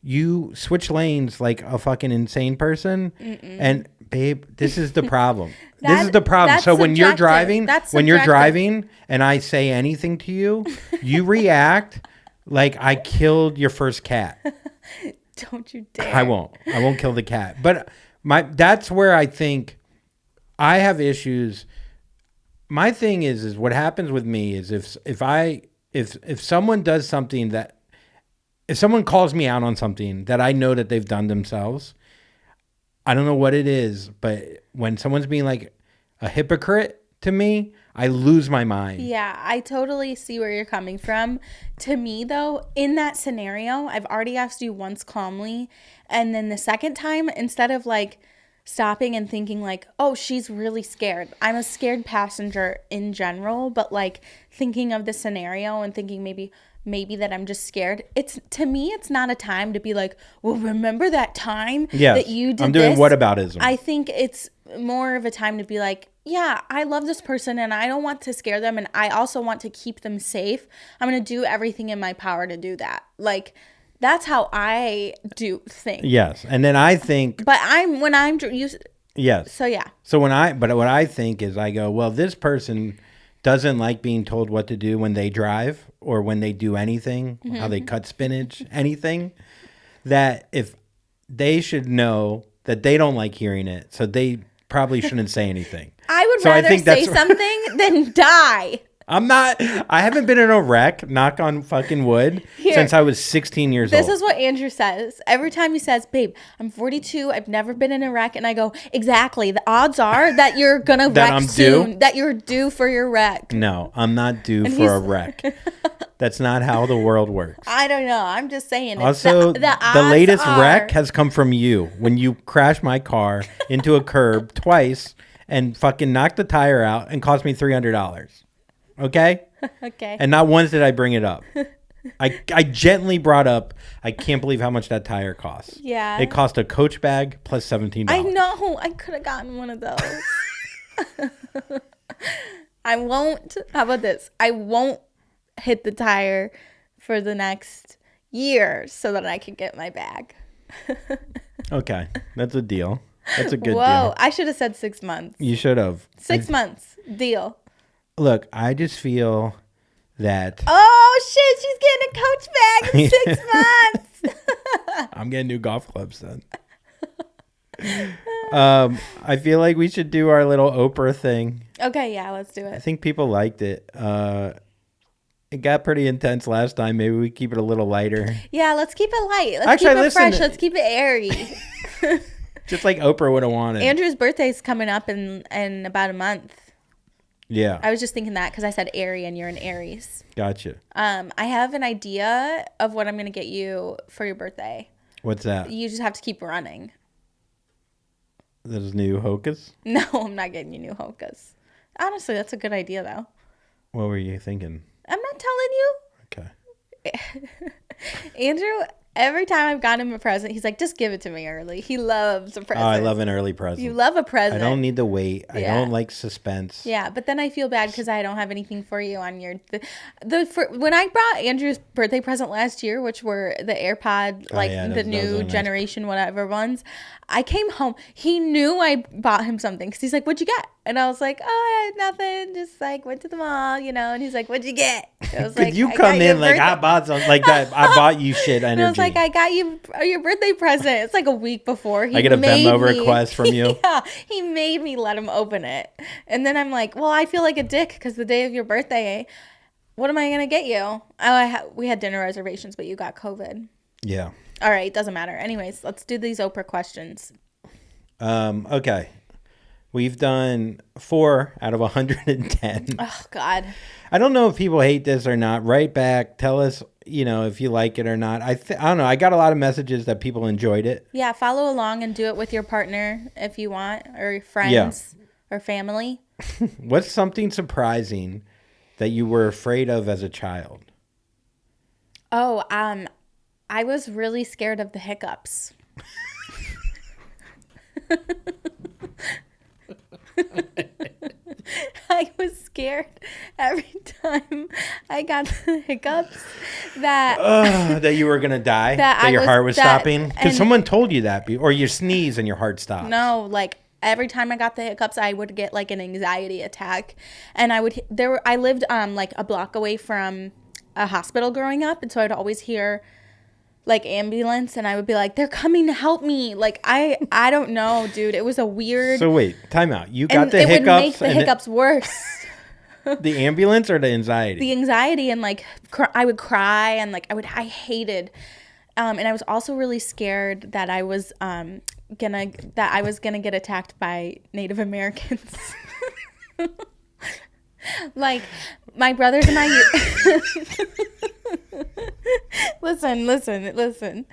You switch lanes like a fucking insane person. And babe, this is the problem. This is the problem. So when you're driving, and I say anything to you, you react like I killed your first cat. Don't you dare. I won't kill the cat. But that's where I think I have issues. My thing is what happens with me is if someone does something that, if someone calls me out on something that I know that they've done themselves, I don't know what it is, but when someone's being like a hypocrite to me, I lose my mind. Yeah, I totally see where you're coming from. To me, though, in that scenario, I've already asked you once calmly. And then the second time, instead of like stopping and thinking like, oh, she's really scared. I'm a scared passenger in general, but like thinking of the scenario and thinking maybe that I'm just scared. To me, it's not a time to be like, well, remember that time that you did this? I'm doing whataboutism. I think it's more of a time to be like, yeah, I love this person and I don't want to scare them. And I also want to keep them safe. I'm going to do everything in my power to do that. Like, that's how I do things. Yes. And then I think. But yes. So, yeah. So what I think is I go, well, this person doesn't like being told what to do when they drive or when they do anything, how they cut spinach, anything, that if they should know that they don't like hearing it, so they probably shouldn't say anything. I would rather say something than die. I haven't been in a wreck, knock on fucking wood, since I was 16 years old. This is what Andrew says. Every time he says, babe, I'm 42, I've never been in a wreck. And I go, exactly. The odds are that you're going to wreck soon. That you're due for your wreck. No, I'm not due for a wreck. That's not how the world works. I don't know. I'm just saying. Also, the odds latest are... wreck has come from you when you crashed my car into a curb twice and fucking knocked the tire out and cost me $300. Okay? Okay. And not once did I bring it up. I gently brought up, I can't believe how much that tire costs. Yeah. It cost a Coach bag plus $17. I know. I could have gotten one of those. I won't. How about this? I won't hit the tire for the next year so that I can get my bag. Okay. That's a deal. That's a good deal. Whoa. I should have said 6 months. You should have. 6 months. Deal. Look, I just feel that Oh, shit. She's getting a Coach bag in 6 months. I'm getting new golf clubs then. I feel like we should do our little Oprah thing. Okay, yeah, let's do I it. think people liked it. It got pretty intense last time. Maybe we keep it a little lighter. Yeah, let's keep it light. Let's Actually, keep it listen, fresh. Let's keep it airy. Just like Oprah would have wanted. Andrew's birthday's coming up in about a month. Yeah. I was just thinking that because I said airy and you're an Aries. Gotcha. I have an idea of what I'm going to get you for your birthday. What's that? You just have to keep running. Those new hokas? No, I'm not getting you new hokas. Honestly, that's a good idea, though. What were you thinking? I'm not telling you. Okay. Andrew, every time I've gotten him a present, he's like, just give it to me early. He loves a present. Oh, I love an early present. You love a present. I don't need to wait. I Yeah. don't like suspense. Yeah, but then I feel bad because I don't have anything for you on your when I brought Andrew's birthday present last year, which were the AirPod, like yeah, the those new are nice. generation whatever ones. I came home. He knew I bought him something because he's like, "What'd you get?" And I was like, "Oh, I had nothing. Just like went to the mall, you know." And he's like, "What'd you get?" I was like, you "I come got you in a like birthday-" I bought something like that. I bought you shit energy. And I was like, "I got you your birthday present." It's like a week before. I get a Venmo request from you. Yeah, he made me let him open it. And then I'm like, well, I feel like a dick because the day of your birthday, what am I going to get you? Oh, we had dinner reservations, but you got COVID. Yeah. All right, doesn't matter. Anyways, let's do these Oprah questions. Okay. We've done 4 out of 110. Oh, God. I don't know if people hate this or not. Write back. Tell us, if you like it or not. I don't know. I got a lot of messages that people enjoyed it. Yeah, follow along and do it with your partner if you want, or your friends or family. What's something surprising that you were afraid of as a child? Oh, I was really scared of the hiccups. I was scared every time I got the hiccups That you were going to die? That your heart was stopping? Because someone told you that. Or you sneeze and your heart stops. No, like every time I got the hiccups, I would get like an anxiety attack. And I lived like a block away from a hospital growing up. And so I'd always hear like ambulance, and I would be like, they're coming to help me. Like, I don't know, dude. It was a weird. So wait, time out. You got the hiccups. It would make the and hiccups worse. The ambulance or the anxiety? The anxiety, and like I would cry, and like I hated. And I was also really scared that I was gonna get attacked by Native Americans. Like my brothers and I. Listen.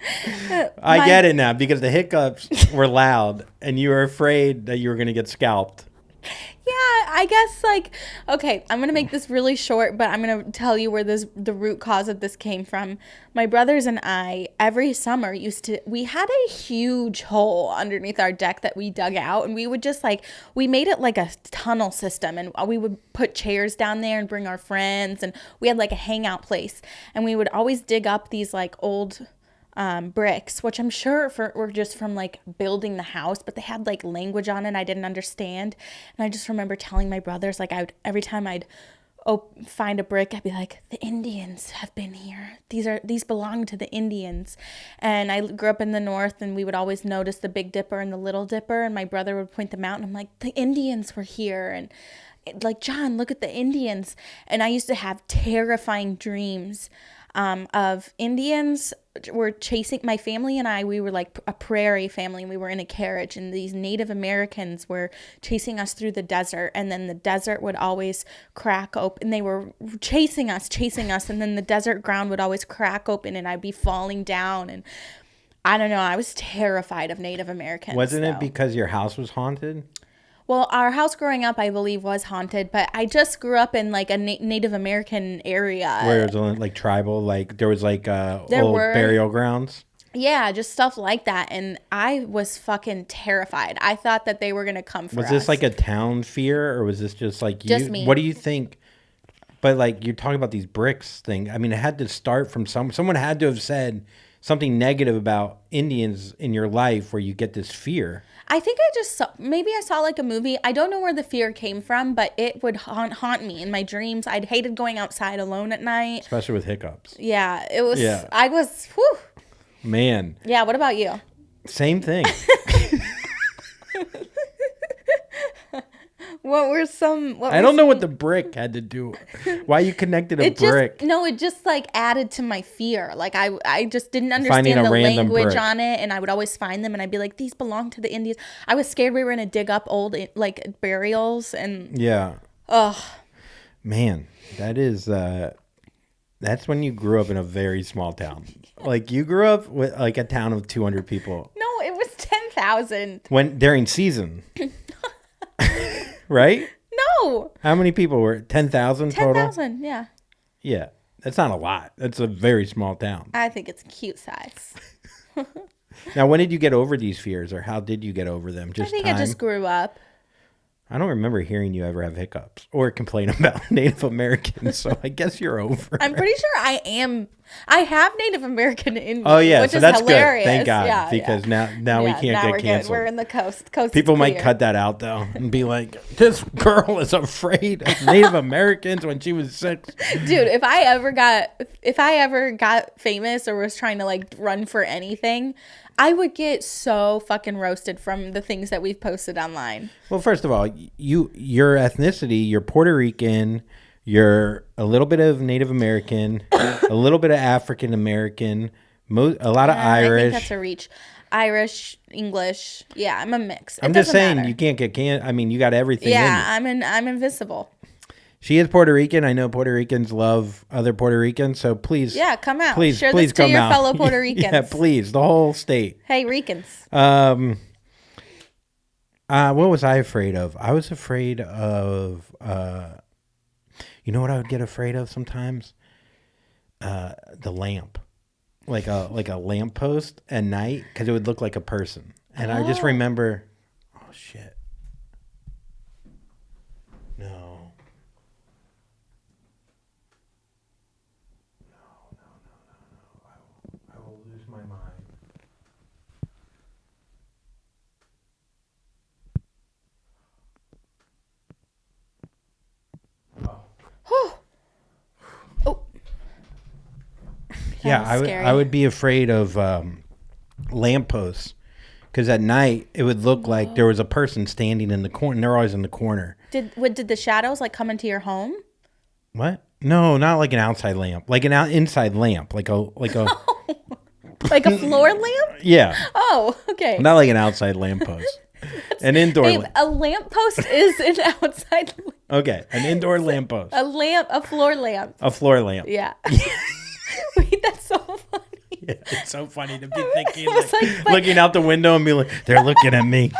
I get it now because the hiccups were loud and you were afraid that you were going to get scalped. Yeah, I guess like, okay, I'm going to make this really short, but I'm going to tell you where the root cause of this came from. My brothers and I, every summer we had a huge hole underneath our deck that we dug out, and we would just we made it like a tunnel system, and we would put chairs down there and bring our friends, and we had like a hangout place, and we would always dig up these like old bricks, which I'm sure were just from like building the house, but they had like language on it I didn't understand. And I just remember telling my brothers, like every time I'd find a brick, I'd be like, the Indians have been here. These belong to the Indians. And I grew up in the North, and we would always notice the Big Dipper and the Little Dipper, and my brother would point them out, and I'm like, the Indians were here. And like, John, look at the Indians. And I used to have terrifying dreams of Indians were chasing my family and I. We were like a prairie family. We were in a carriage, and these Native Americans were chasing us through the desert. And then the desert would always crack open. They were chasing us, and then the desert ground would always crack open, and I'd be falling down. And I don't know. I was terrified of Native Americans. Wasn't it because your house was haunted? Well, our house growing up, I believe, was haunted, but I just grew up in like a Native American area. Where it was like tribal, like there was like old burial grounds? Yeah, just stuff like that. And I was fucking terrified. I thought that they were going to come for us. Was this like a town fear, or was this just like you? Just me. What do you think? But like you're talking about these bricks thing. I mean, it had to start from someone had to have said something negative about Indians in your life where you get this fear. I think I just saw, maybe I saw like a movie. I don't know where the fear came from, but it would haunt me in my dreams. I'd hated going outside alone at night. Especially with hiccups. Yeah, it was, Yeah. I was, whew. Man. Yeah, what about you? Same thing. I don't know what the brick had to do. Why you connected a brick? It just like added to my fear. Like I just didn't understand the language brick on it, and I would always find them, and I'd be like, these belong to the Indians. I was scared we were gonna dig up old like burials and yeah. Oh man, that is that's when you grew up in a very small town. Like you grew up with like a town of 200 people. No, it was 10,000. When during season. Right? No. How many people were 10,000 total? 10,000, yeah. Yeah. That's not a lot. That's a very small town. I think it's a cute size. Now, when did you get over these fears, or how did you get over them? Just I think time? I just grew up. I don't remember hearing you ever have hiccups or complain about Native Americans, so I guess you're over. I'm pretty sure I have Native American in me. Oh yeah, which so is that's hilarious. good. Thank God, yeah, because yeah. now we can't get canceled. We're in the coast. People might cut that out though and be like, "This girl is afraid of Native Americans when she was 6." Dude, if I ever got famous or was trying to like run for anything, I would get so fucking roasted from the things that we've posted online. Well, first of all, your ethnicity, you're Puerto Rican, you're a little bit of Native American, a little bit of African American, a lot of Irish. I think that's a reach. Irish, English. Yeah, I'm a mix. I'm just saying you can't get I mean, you got everything. Yeah, I'm invisible. She is Puerto Rican. I know Puerto Ricans love other Puerto Ricans, so please. Yeah, come out. Please, Share please this to come your out. fellow Puerto Ricans. Yeah, please, the whole state. Hey, Ricans. What was I afraid of? I was afraid of, you know what I would get afraid of sometimes? The lamp. Like a lamp post at night, because it would look like a person. And I just remember, oh shit. No. I will lose my mind. Yeah, I would be afraid of lampposts, because at night it would look like there was a person standing in the corner. They're always in the corner. Did the shadows like come into your home? What? No, not like an outside lamp, like an inside lamp, like a like a floor lamp? Yeah. Oh, okay. Not like an outside lamppost. An indoor. Babe, a lamppost is an outside. Okay, an indoor lamppost. A floor lamp. A floor lamp. Yeah. Wait, that's so funny. Yeah, it's so funny to be thinking, looking out the window and be like, they're looking at me.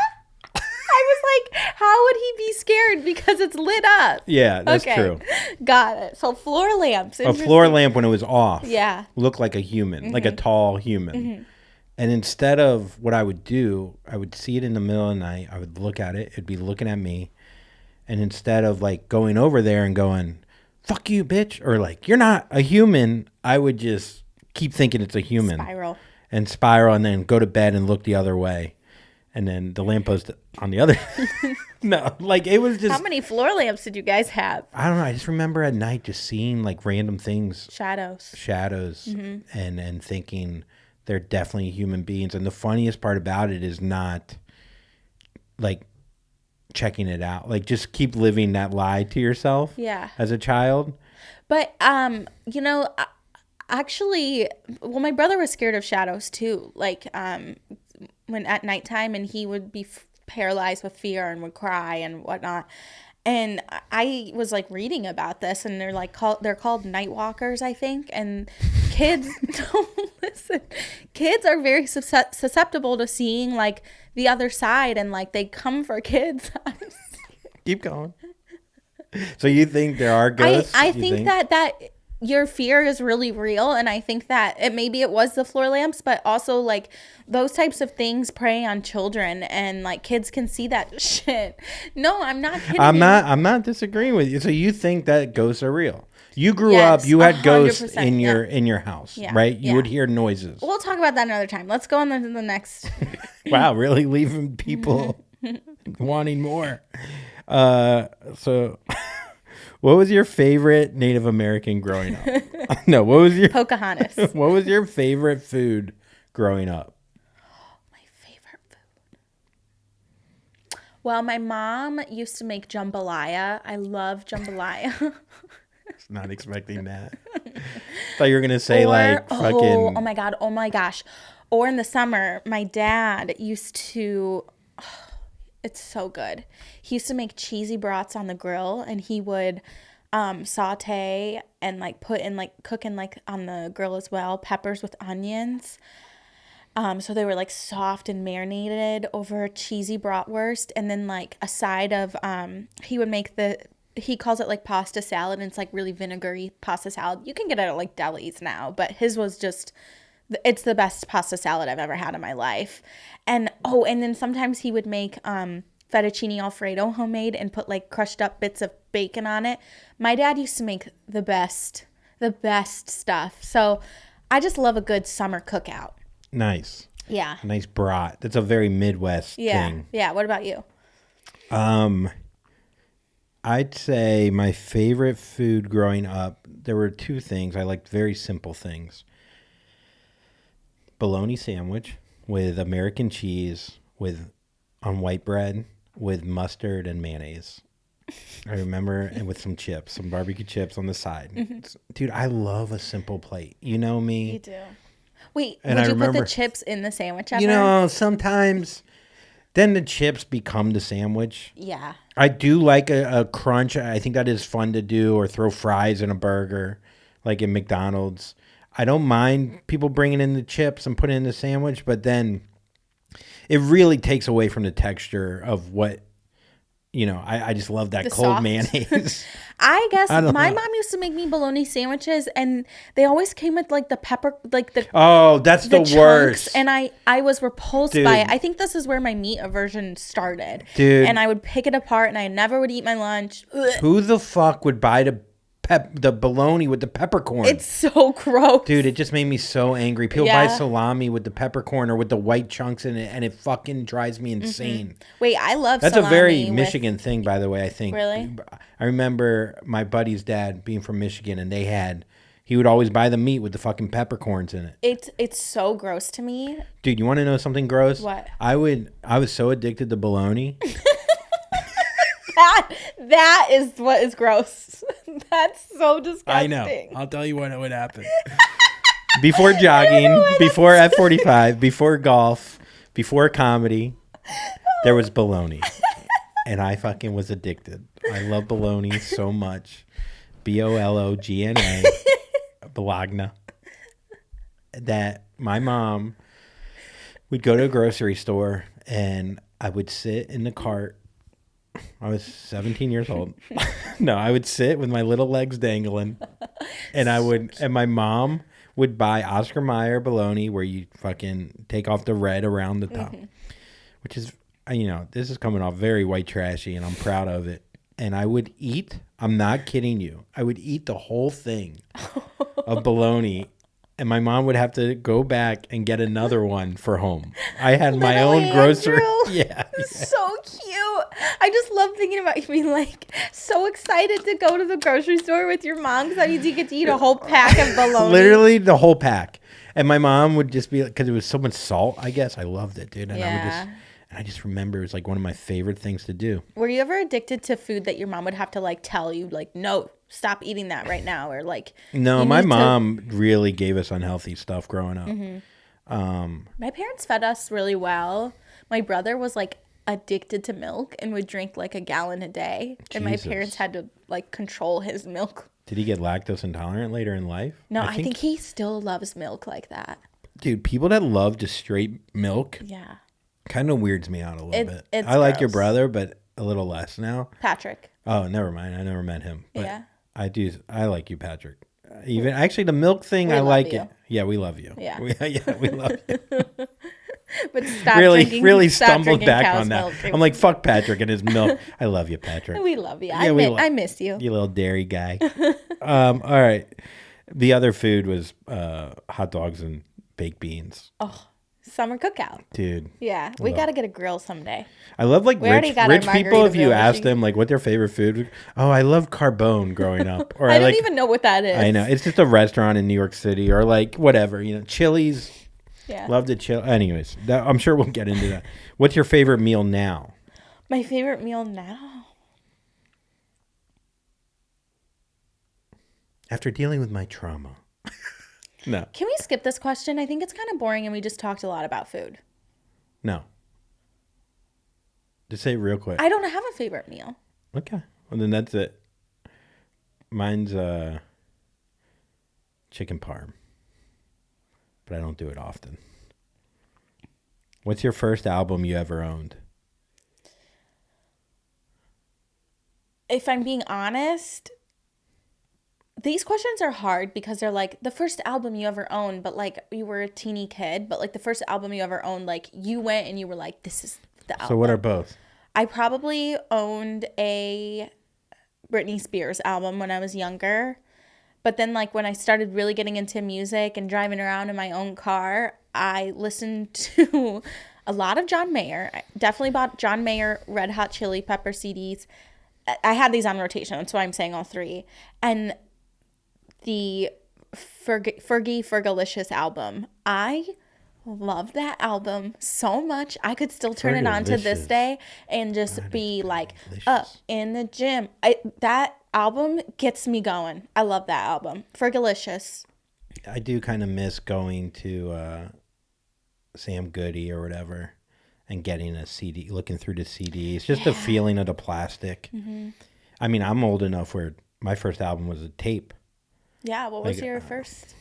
I was like, how would he be scared because it's lit up? Yeah, that's true. Got it. So floor lamps. A floor lamp when it was off. Yeah. Looked like a human, like a tall human. Mm-hmm. And instead of what I would do, I would see it in the middle of the night. I would look at it. It'd be looking at me. And instead of like going over there and going, fuck you, bitch, or like, you're not a human, I would just keep thinking it's a human. Spiral and then go to bed and look the other way. And then the lamppost on the other. No, like it was just. How many floor lamps did you guys have? I don't know. I just remember at night just seeing like random things. Shadows. Mm-hmm. And thinking they're definitely human beings. And the funniest part about it is not like checking it out. Like just keep living that lie to yourself. Yeah. As a child. But, you know, Actually, well, my brother was scared of shadows too. Like, when at nighttime, and he would be paralyzed with fear and would cry and whatnot. And I was like reading about this, and they're called night walkers, I think. And kids don't listen. Kids are very susceptible to seeing like the other side, and like they come for kids. Keep going. So you think there are ghosts? I think that your fear is really real, and I think that maybe it was the floor lamps, but also like those types of things prey on children, and like kids can see that shit. No, I'm not kidding. I'm not disagreeing with you. So you think that ghosts are real? You grew up, you had ghosts in your house, right? You would hear noises. We'll talk about that another time. Let's go on to the next. Wow, really leaving people wanting more. So what was your favorite Native American growing up? No, what was your Pocahontas? What was your favorite food growing up? My favorite food. Well, my mom used to make jambalaya. I love jambalaya. Not expecting that. Thought you were gonna say fucking. Oh my god! Oh my gosh! Or in the summer, my dad used to. It's so good. He used to make cheesy brats on the grill, and he would saute and like put in like cook in like on the grill as well, peppers with onions. So they were like soft and marinated over cheesy bratwurst, and then like a side of he would make he calls it like pasta salad, and it's like really vinegary pasta salad. You can get it at like delis now, but his was just. It's the best pasta salad I've ever had in my life. And and then sometimes he would make fettuccine Alfredo homemade and put like crushed up bits of bacon on it. My dad used to make the best stuff. So I just love a good summer cookout. Nice. Yeah. A nice brat. That's a very Midwest thing. Yeah. What about you? I'd say my favorite food growing up, there were two things. I liked very simple things. Bologna sandwich with American cheese on white bread with mustard and mayonnaise. I remember, and with some chips, some barbecue chips on the side. Mm-hmm. Dude, I love a simple plate. You know me. You do. Wait, would you put the chips in the sandwich ever? You know, sometimes then the chips become the sandwich. Yeah. I do like a crunch. I think that is fun to do, or throw fries in a burger like in McDonald's. I don't mind people bringing in the chips and putting in the sandwich, but then it really takes away from the texture of what, I just love that the cold soft mayonnaise. I guess my mom used to make me bologna sandwiches, and they always came with like the pepper, like the that's the worst. And I was repulsed by it. I think this is where my meat aversion started. Dude. And I would pick it apart, and I never would eat my lunch. Ugh. Who the fuck would buy the bologna with the peppercorn? It's so gross. Dude, it just made me so angry. People buy salami with the peppercorn or with the white chunks in it, and it fucking drives me insane. Mm-hmm. Wait, I love That's salami. That's a very Michigan thing, by the way, I think. Really? I remember my buddy's dad being from Michigan, and he would always buy the meat with the fucking peppercorns in it. It's so gross to me. Dude, you want to know something gross? What? I was so addicted to bologna. That is what is gross. That's so disgusting. I know. I'll tell you when it would happen. Before jogging, before F45, before golf, before comedy, there was bologna. And I fucking was addicted. I love bologna so much. Bologna. Bologna. That my mom would go to a grocery store, and I would sit in the cart. I was 17 years old. No, I would sit with my little legs dangling, and my mom would buy Oscar Mayer bologna, where you fucking take off the red around the top, which is, this is coming off very white trashy, and I'm proud of it. And I would eat, I'm not kidding you, I would eat the whole thing of bologna, and my mom would have to go back and get another one for home. I had my own grocery. Yeah. So cute. I just love thinking about you being like so excited to go to the grocery store with your mom, because that means you get to eat a whole pack of bologna. Literally the whole pack. And my mom would just be like, because it was so much salt, I guess. I loved it, dude. And I just remember it was like one of my favorite things to do. Were you ever addicted to food that your mom would have to like tell you, like, no, stop eating that right now, or like. No, my mom really gave us unhealthy stuff growing up. My parents fed us really well. My brother was like addicted to milk and would drink like a gallon a day. And my parents had to like control his milk. Did he get lactose intolerant later in life? No, I think he still loves milk like that. Dude, people that love just straight milk. Yeah. Kind of weirds me out a little bit. It's I like gross. your brother, but a little less now. Patrick. Oh, never mind. I never met him. But Yeah. I do. I like you, Patrick. Even actually, the milk thing, We I love like you. it. Yeah, we love you. Yeah. We love you. But stop really drinking, stop stumbled drinking back cow's on that. milk. I'm like, fuck Patrick and his milk. I love you, Patrick. We love you. Yeah, I miss you. You little dairy guy. All right. The other food was hot dogs and baked beans. Oh, summer cookout. Dude. Yeah, we got to get a grill someday. I love like We already got rich our people. If you Margaritaville ask machine. them like what their favorite food was, oh, I love carbone growing up. Or I don't like, even know what that is. I know. It's just a restaurant in New York City or like whatever, Chili's. Yeah. Love to chill. Anyways, I'm sure we'll get into that. What's your favorite meal now? My favorite meal now? After dealing with my trauma. No. Can we skip this question? I think it's kind of boring and we just talked a lot about food. No. Just say it real quick. I don't have a favorite meal. Okay. Well, then that's it. Mine's chicken parm. But I don't do it often. What's your first album you ever owned? If I'm being honest, these questions are hard because they're like the first album you ever owned, but like you were a teeny kid, but like the first album you ever owned, like you went and you were like, this is the album. So what are both? I probably owned a Britney Spears album when I was younger. But then like when I started really getting into music and driving around in my own car, I listened to a lot of John Mayer. I definitely bought John Mayer Red Hot Chili Pepper CDs. I had these on rotation. That's why I'm saying all three. And the Fergalicious album. I love that album so much. I could still turn it on to this Fergalicious. day and just be like delicious. up in the gym. That album gets me going. I love that album. Fergalicious. I do kind of miss going to Sam Goody or whatever and getting a CD, looking through the CDs. Just the feeling of the plastic. Mm-hmm. I mean, I'm old enough where my first album was a tape. Yeah, what was your first?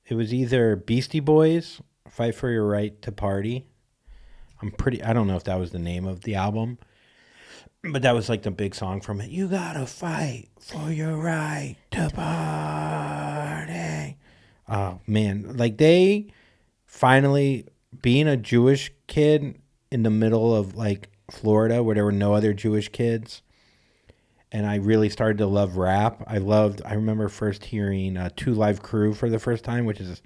It was either Beastie Boys, Fight for Your Right to Party. I don't know if that was the name of the album, but that was like the big song from it. You gotta fight for your right to party. Oh man, like they finally, being a Jewish kid in the middle of like Florida where there were no other Jewish kids. And I really started to love rap. I remember first hearing Two Live Crew for the first time, which is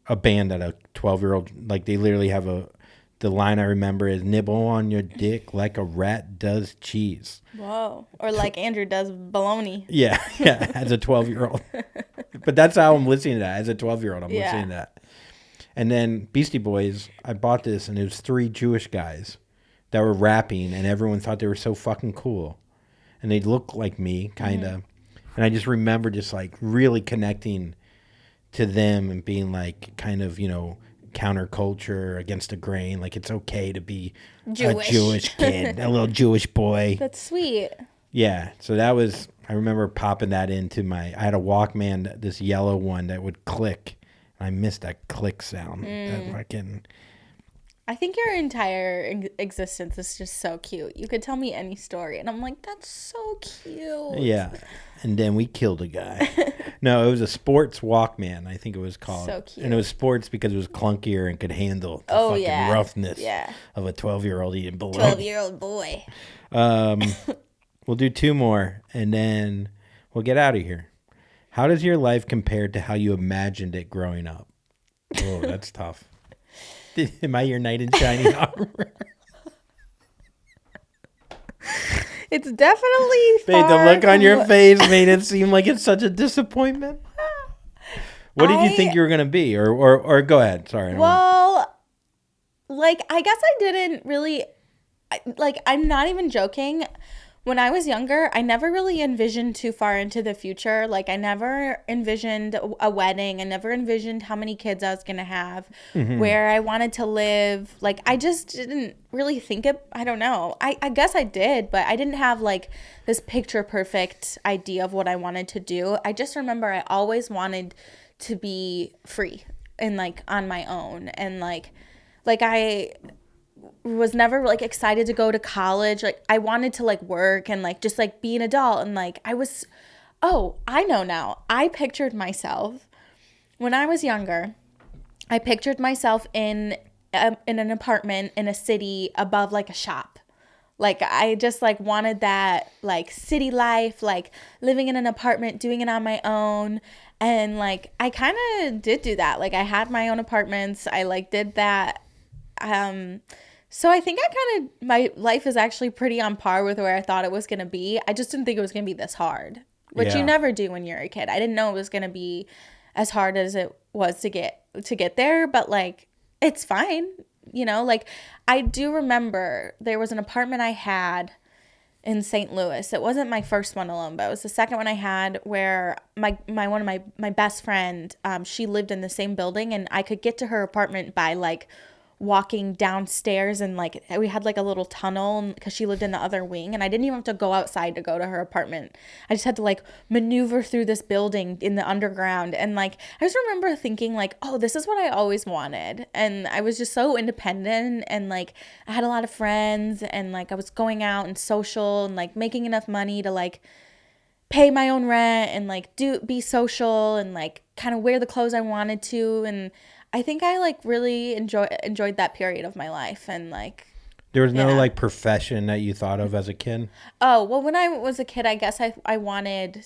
a band that a 12-year-old, like they literally have the line I remember is nibble on your dick like a rat does cheese. Whoa. Or like Andrew does Bologna. Yeah, as a 12-year-old. But that's how I'm listening to that. As a 12-year-old, I'm listening to that. And then Beastie Boys, I bought this and it was 3 Jewish guys that were rapping and everyone thought they were so fucking cool. And they look like me, kind of. Mm-hmm. And I just remember just like really connecting to them and being like kind of, counterculture against the grain. Like it's okay to be Jewish. a Jewish kid, a little Jewish boy. That's sweet. Yeah. So I remember popping that into I had a Walkman, this yellow one that would click. And I missed that click sound. That fucking... I think your entire existence is just so cute. You could tell me any story, and I'm like, that's so cute. Yeah. And then we killed a guy. No, it was a sports Walkman, I think it was called. So cute. And it was sports because it was clunkier and could handle the fucking roughness of a 12-year-old eating bologna. 12-year-old boy. We'll do 2 more, and then we'll get out of here. How does your life compare to how you imagined it growing up? Oh, that's tough. Am I your knight in shining armor? It's definitely Babe, the look on your face made it seem like it's such a disappointment. What did you think you were going to be? Or go ahead. Sorry. Well, like, I guess I didn't really... I'm not even joking. when I was younger, I never really envisioned too far into the future. Like, I never envisioned a wedding. I never envisioned how many kids I was going to have, where I wanted to live. Like, I just didn't really think it. I don't know. I guess I did, but I didn't have, like, this picture perfect idea of what I wanted to do. I just remember I always wanted to be free and, like, on my own. And, like I was never like excited to go to college. Like, I wanted to like work and like just like be an adult. And like I know now. I pictured myself when I was younger. I pictured myself in an apartment in a city above like a shop. Like, I just like wanted that like city life, like living in an apartment, doing it on my own. And like I kind of did do that. Like, I had my own apartments. I like did that. So I think my life is actually pretty on par with where I thought it was going to be. I just didn't think it was going to be this hard, which you never do when you're a kid. I didn't know it was going to be as hard as it was to get there, but like, it's fine. You know, like, I do remember there was an apartment I had in St. Louis. It wasn't my first one alone, but it was the second one I had, where my best friend, she lived in the same building, and I could get to her apartment by like walking downstairs, and like we had like a little tunnel because she lived in the other wing, and I didn't even have to go outside to go to her apartment. I just had to like maneuver through this building in the underground. And like I just remember thinking like, oh, this is what I always wanted. And I was just so independent, and like I had a lot of friends, and like I was going out and social and like making enough money to like pay my own rent and like be social and like kind of wear the clothes I wanted to. And I think I like really enjoyed that period of my life. And like, there was no like profession that you thought of as a kid? Oh, well, when I was a kid, I guess I wanted,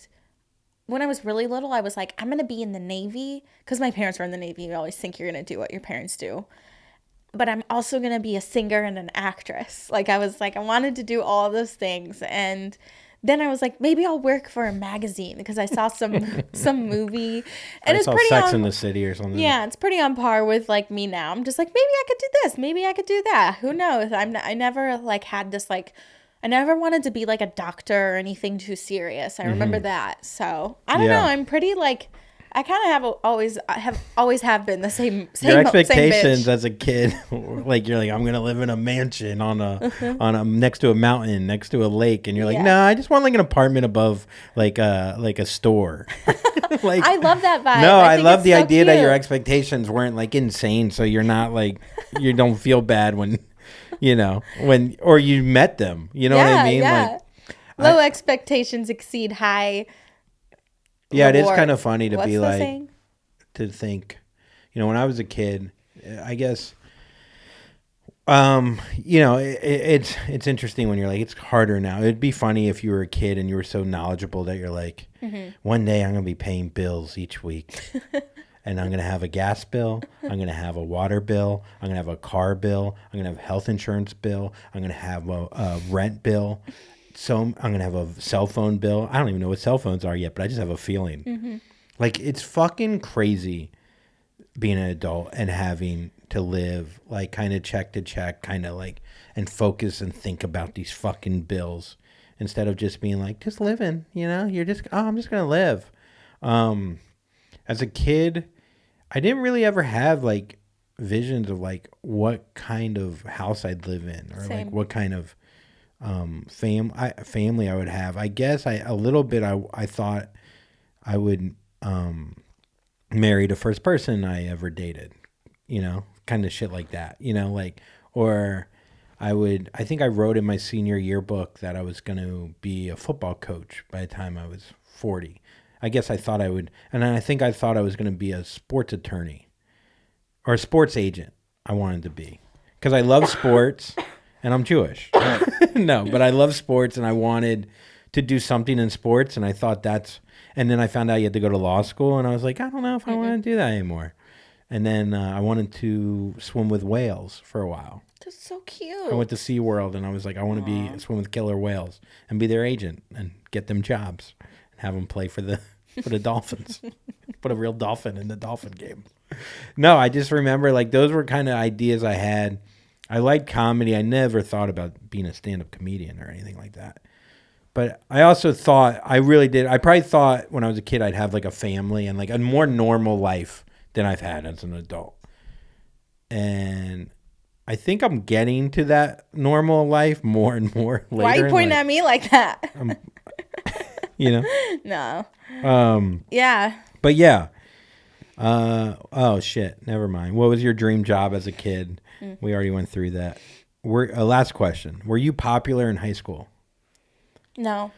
when I was really little, I was like, I'm going to be in the Navy, because my parents were in the Navy. You always think you're going to do what your parents do. But I'm also going to be a singer and an actress. Like, I was like, I wanted to do all those things. And then I was like, maybe I'll work for a magazine, because I saw some movie, and it's pretty Sex in the City or something. Yeah, it's pretty on par with like me now. I'm just like, maybe I could do this, maybe I could do that. Who knows? I never like had this like, I never wanted to be like a doctor or anything too serious. I remember that. So I don't know. I'm pretty like, I kind of always have been the same. Your expectations same as a kid, like you're like, I'm gonna live in a mansion on a next to a mountain, next to a lake, and you're like, no, I just want like an apartment above like a store. Like, I love that vibe. No, I love the idea cute. that your expectations weren't like insane, so you're not like, you don't feel bad when, or you met them. You know what I mean? Yeah. Like, low expectations exceed high. Yeah, reward. It is kind of funny to be like, saying? To think, when I was a kid, I guess, it's interesting when you're like, it's harder now. It'd be funny if you were a kid and you were so knowledgeable that you're like, one day I'm going to be paying bills each week. And I'm going to have a gas bill. I'm going to have a water bill. I'm going to have a car bill. I'm going to have a health insurance bill. I'm going to have a rent bill. So I'm going to have a cell phone bill. I don't even know what cell phones are yet, but I just have a feeling. Like, it's fucking crazy being an adult and having to live like kind of check to check, kind of like, and focus and think about these fucking bills instead of just being like, just living, you're just, I'm just going to live. As a kid, I didn't really ever have like visions of like what kind of house I'd live in, or like what kind of family I would have. I guess I thought I would marry the first person I ever dated, kind of shit like that, or I think I wrote in my senior yearbook that I was going to be a football coach by the time I was 40. I guess I thought I would, and I think I thought I was going to be a sports attorney or a sports agent. I wanted to be, because I love sports. And I'm Jewish. No, but I love sports, and I wanted to do something in sports, and I thought and then I found out you had to go to law school, and I was like, I don't know if I want to do that anymore. And then I wanted to swim with whales for a while. That's so cute. I went to SeaWorld, and I was like, I want to swim with killer whales and be their agent and get them jobs and have them play for the Dolphins. Put a real dolphin in the dolphin game. No, I just remember like those were kind of ideas I had. I liked comedy. I never thought about being a stand-up comedian or anything like that. But I also thought, I really did. I probably thought when I was a kid I'd have like a family and like a more normal life than I've had as an adult. And I think I'm getting to that normal life more and more later. Why are you pointing at me like that? You know? No. Yeah. But yeah. Oh shit. Never mind. What was your dream job as a kid? We already went through that. Last question. Were you popular in high school? No.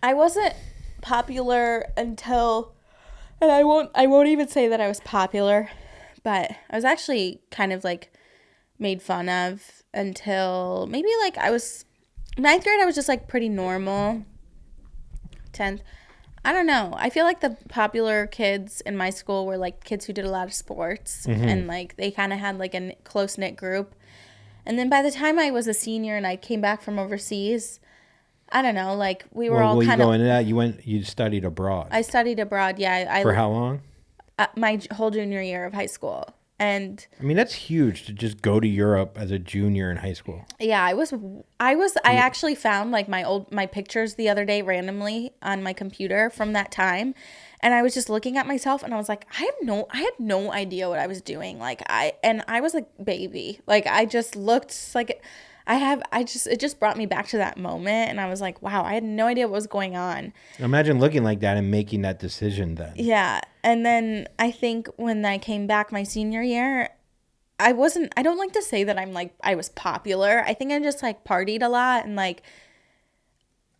I wasn't popular until, and I won't even say that I was popular, but I was actually kind of like made fun of until maybe like I was 9th grade. I was just like pretty normal. 10th. I don't know. I feel like the popular kids in my school were like kids who did a lot of sports and like they kind of had like a close knit group. And then by the time I was a senior and I came back from overseas, I don't know, like we were all kind of. Will you go into that? You studied abroad. I studied abroad, yeah. For how long? My whole junior year of high school. And I mean, that's huge to just go to Europe as a junior in high school. Yeah, I actually found like my pictures the other day randomly on my computer from that time. And I was just looking at myself and I was like, I had no idea what I was doing. Like I was like baby. Like I just looked like it just brought me back to that moment and I was like, wow, I had no idea what was going on. Imagine looking like that and making that decision then. Yeah. And then I think when I came back my senior year, I don't like to say that I was popular. I think I just like partied a lot and like,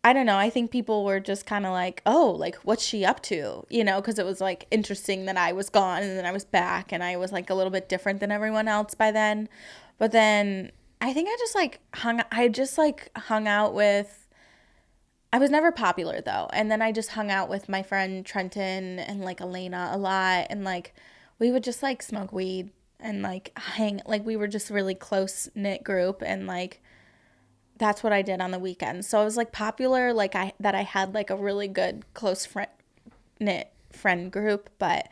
I don't know. I think people were just kind of like, oh, like what's she up to? You know, because it was like interesting that I was gone and then I was back and I was like a little bit different than everyone else by then. But then I think I just hung out with, I was never popular though. And then I just hung out with my friend Trenton and like Elena a lot. And like, we would just like smoke weed and like hang, like we were just a really close knit group. And like, that's what I did on the weekends. So I was like popular, like I had like a really good close knit friend group. But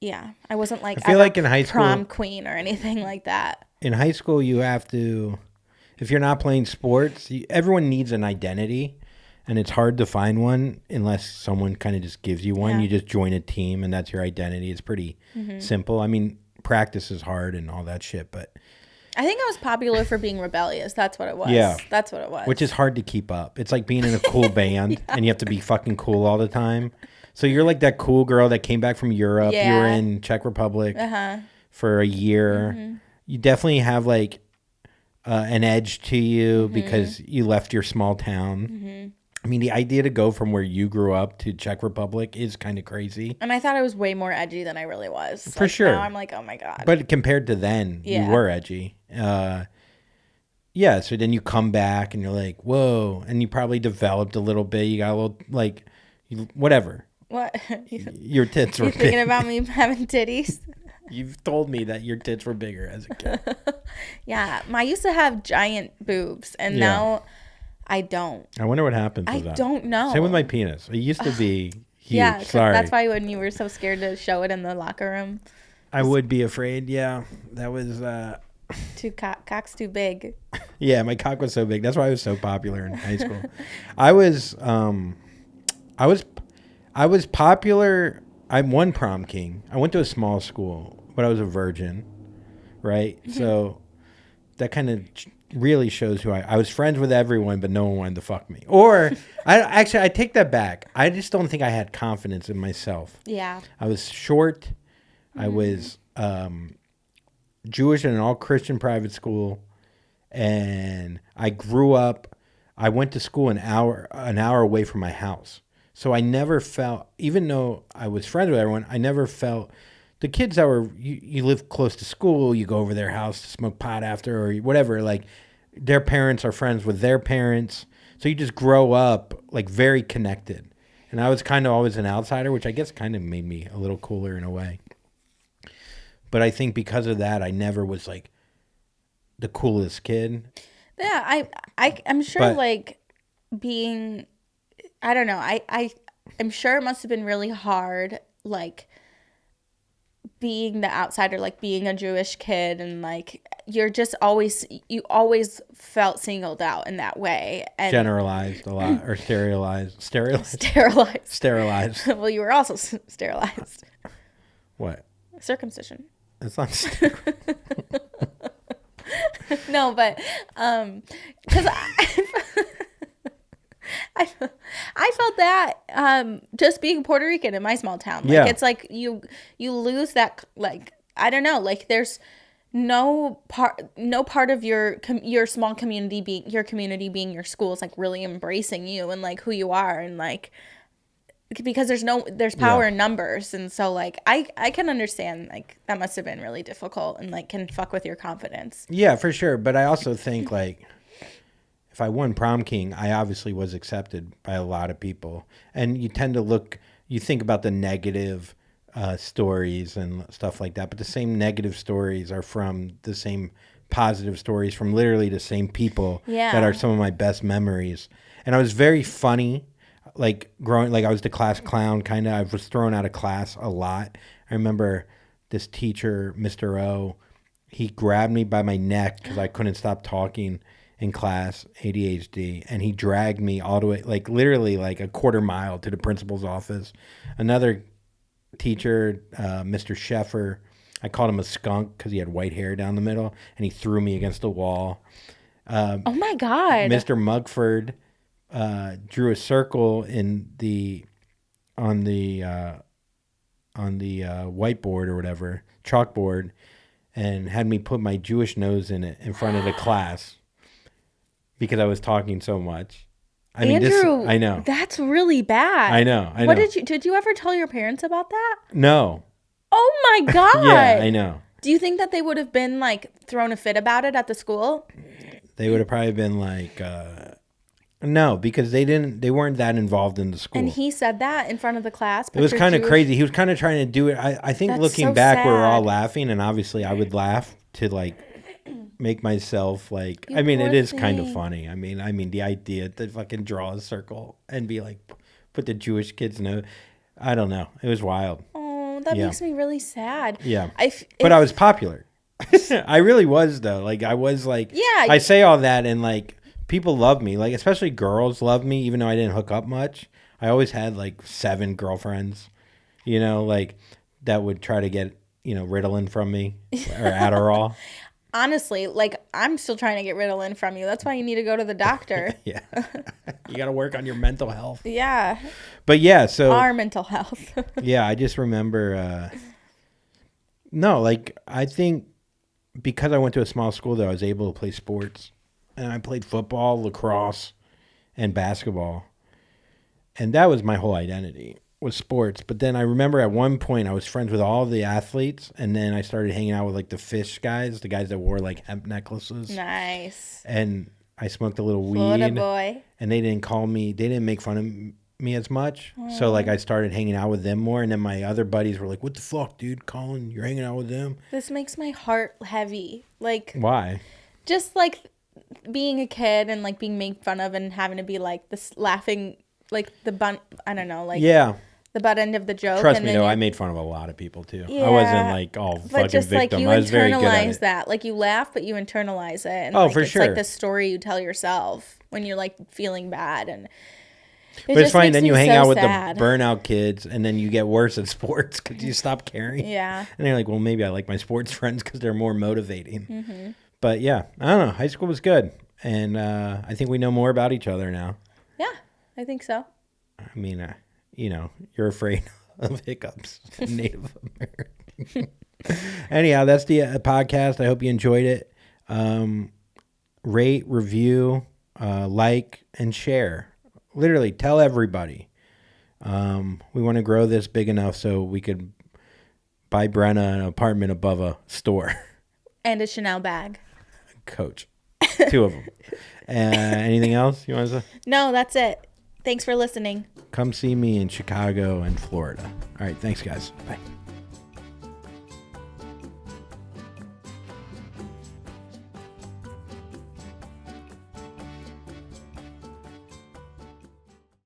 yeah, I wasn't like, I feel like in high school, prom queen or anything like that. In high school, you have to, if you're not playing sports, everyone needs an identity, and it's hard to find one unless someone kind of just gives you one. Yeah. You just join a team, and that's your identity. It's pretty simple. I mean, practice is hard and all that shit, but I think I was popular for being rebellious. That's what it was. Yeah. That's what it was. Which is hard to keep up. It's like being in a cool band, and you have to be fucking cool all the time. So you're like that cool girl that came back from Europe. Yeah. You were in Czech Republic for a year. You definitely have like an edge to you because you left your small town. I mean, the idea to go from where you grew up to Czech Republic is kind of crazy. And I thought I was way more edgy than I really was. For sure. Now I'm like, oh my God. But compared to then, you were edgy. Yeah, so then you come back and you're like, whoa. And you probably developed a little bit. You got a little, like, whatever. What? Your tits were big. You thinking about me having titties? You've told me that your tits were bigger as a kid. Yeah. I used to have giant boobs, and now I don't. I wonder what happened to that. I don't know. Same with my penis. It used to be huge. Yeah, sorry. That's why when you were so scared to show it in the locker room. I would be afraid, yeah. That was... cock's too big. Yeah, my cock was so big. That's why I was so popular in high school. I was popular... I'm one prom king. I went to a small school, but I was a virgin, right? So that kind of really shows who I was friends with everyone, but no one wanted to fuck me. Or I take that back. I just don't think I had confidence in myself. Yeah. I was short. I was Jewish in an all Christian private school, and I grew up. I went to school an hour away from my house. So I never felt, even though I was friends with everyone, I never felt the kids that were, you live close to school, you go over their house to smoke pot after or whatever, like their parents are friends with their parents. So you just grow up like very connected. And I was kind of always an outsider, which I guess kind of made me a little cooler in a way. But I think because of that, I never was like the coolest kid. Yeah, I'm sure like being... I don't know. I'm sure it must have been really hard, like, being the outsider, like being a Jewish kid, and like you always felt singled out in that way, and generalized a lot, or sterilized. Well, you were also sterilized. What? Circumcision. It's not. No, but because I felt that just being Puerto Rican in my small town, like it's like you lose that, like, I don't know, like there's no part of your small community being your school is like really embracing you and like who you are, and like because there's power in numbers, and so like I can understand like that must have been really difficult and like can fuck with your confidence. Yeah, for sure. But I also think like if I won prom king, I obviously was accepted by a lot of people, and you tend to you think about the negative stories and stuff like that, but the same negative stories are from the same positive stories from literally the same people that are some of my best memories. And I was very funny. Like growing, like I was the class clown kind of. I was thrown out of class a lot. I remember this teacher, Mr. O, he grabbed me by my neck because I couldn't stop talking in class, ADHD, and he dragged me all the way, like literally like a quarter mile to the principal's office. Another teacher, Mr. Sheffer, I called him a skunk because he had white hair down the middle, and he threw me against the wall. Oh my God. Mr. Mugford drew a circle on the whiteboard or whatever, chalkboard, and had me put my Jewish nose in it in front of the class because I was talking so much. I mean, Andrew, I know. That's really bad. I know. What did you ever tell your parents about that? No. Oh my God. Yeah, I know. Do you think that they would have been like thrown a fit about it at the school? They would have probably been like, no, because they weren't that involved in the school. And he said that in front of the class. It was kind of crazy. He was kind of trying to do it. I think That's looking so back, we were all sad. laughing, and obviously I would laugh to like make myself like. You I mean, it poor is kind of thing. funny. I mean, the idea to fucking draw a circle and be like, put the Jewish kids' nose. I don't know. It was wild. Oh, that makes me really sad. Yeah, but I was popular. I really was though. Like I was like. Yeah. I say all that and like. People love me, like especially girls love me, even though I didn't hook up much. I always had like 7 girlfriends, like that would try to get, Ritalin from me or Adderall. Honestly, like I'm still trying to get Ritalin from you. That's why you need to go to the doctor. Yeah. You got to work on your mental health. Yeah. But yeah, so. Our mental health. Yeah, I just remember, no, like I think because I went to a small school though, I was able to play sports. And I played football, lacrosse, and basketball. And that was my whole identity, was sports. But then I remember at one point I was friends with all the athletes. And then I started hanging out with like the fish guys, the guys that wore like hemp necklaces. Nice. And I smoked a little Florida weed. boy. And they didn't make fun of me as much. So like I started hanging out with them more. And then my other buddies were like, what the fuck, dude? Colin, you're hanging out with them? This makes my heart heavy. Like, Why? just like being a kid and like being made fun of and having to be like this laughing, like the butt, I don't know, like the butt end of the joke. Trust and me, then though, you're- I made fun of a lot of people too. Yeah, I wasn't like all but fucking just like victim. you I was very good at internalize it. that, like you laugh, but you internalize it, and Oh, like, for it's sure. like the story you tell yourself when you're like feeling bad, and But it's just funny. makes Then me you hang so out with sad. the burnout kids, and then you get worse at sports because you stop caring. Yeah. And you're like, well, maybe I like my sports friends because they're more motivating. Mm-hmm. But yeah, I don't know. High school was good, and I think we know more about each other now. Yeah, I think so. I mean, you're afraid of hiccups, Native American. Anyhow, that's the podcast. I hope you enjoyed it. Rate, review, like, and share. Literally, tell everybody. We want to grow this big enough so we could buy Brenna an apartment above a store. And a Chanel bag. Coach. 2 of them. Anything else you want to say? No, that's it. Thanks for listening. Come see me in Chicago and Florida. All right. Thanks, guys. Bye.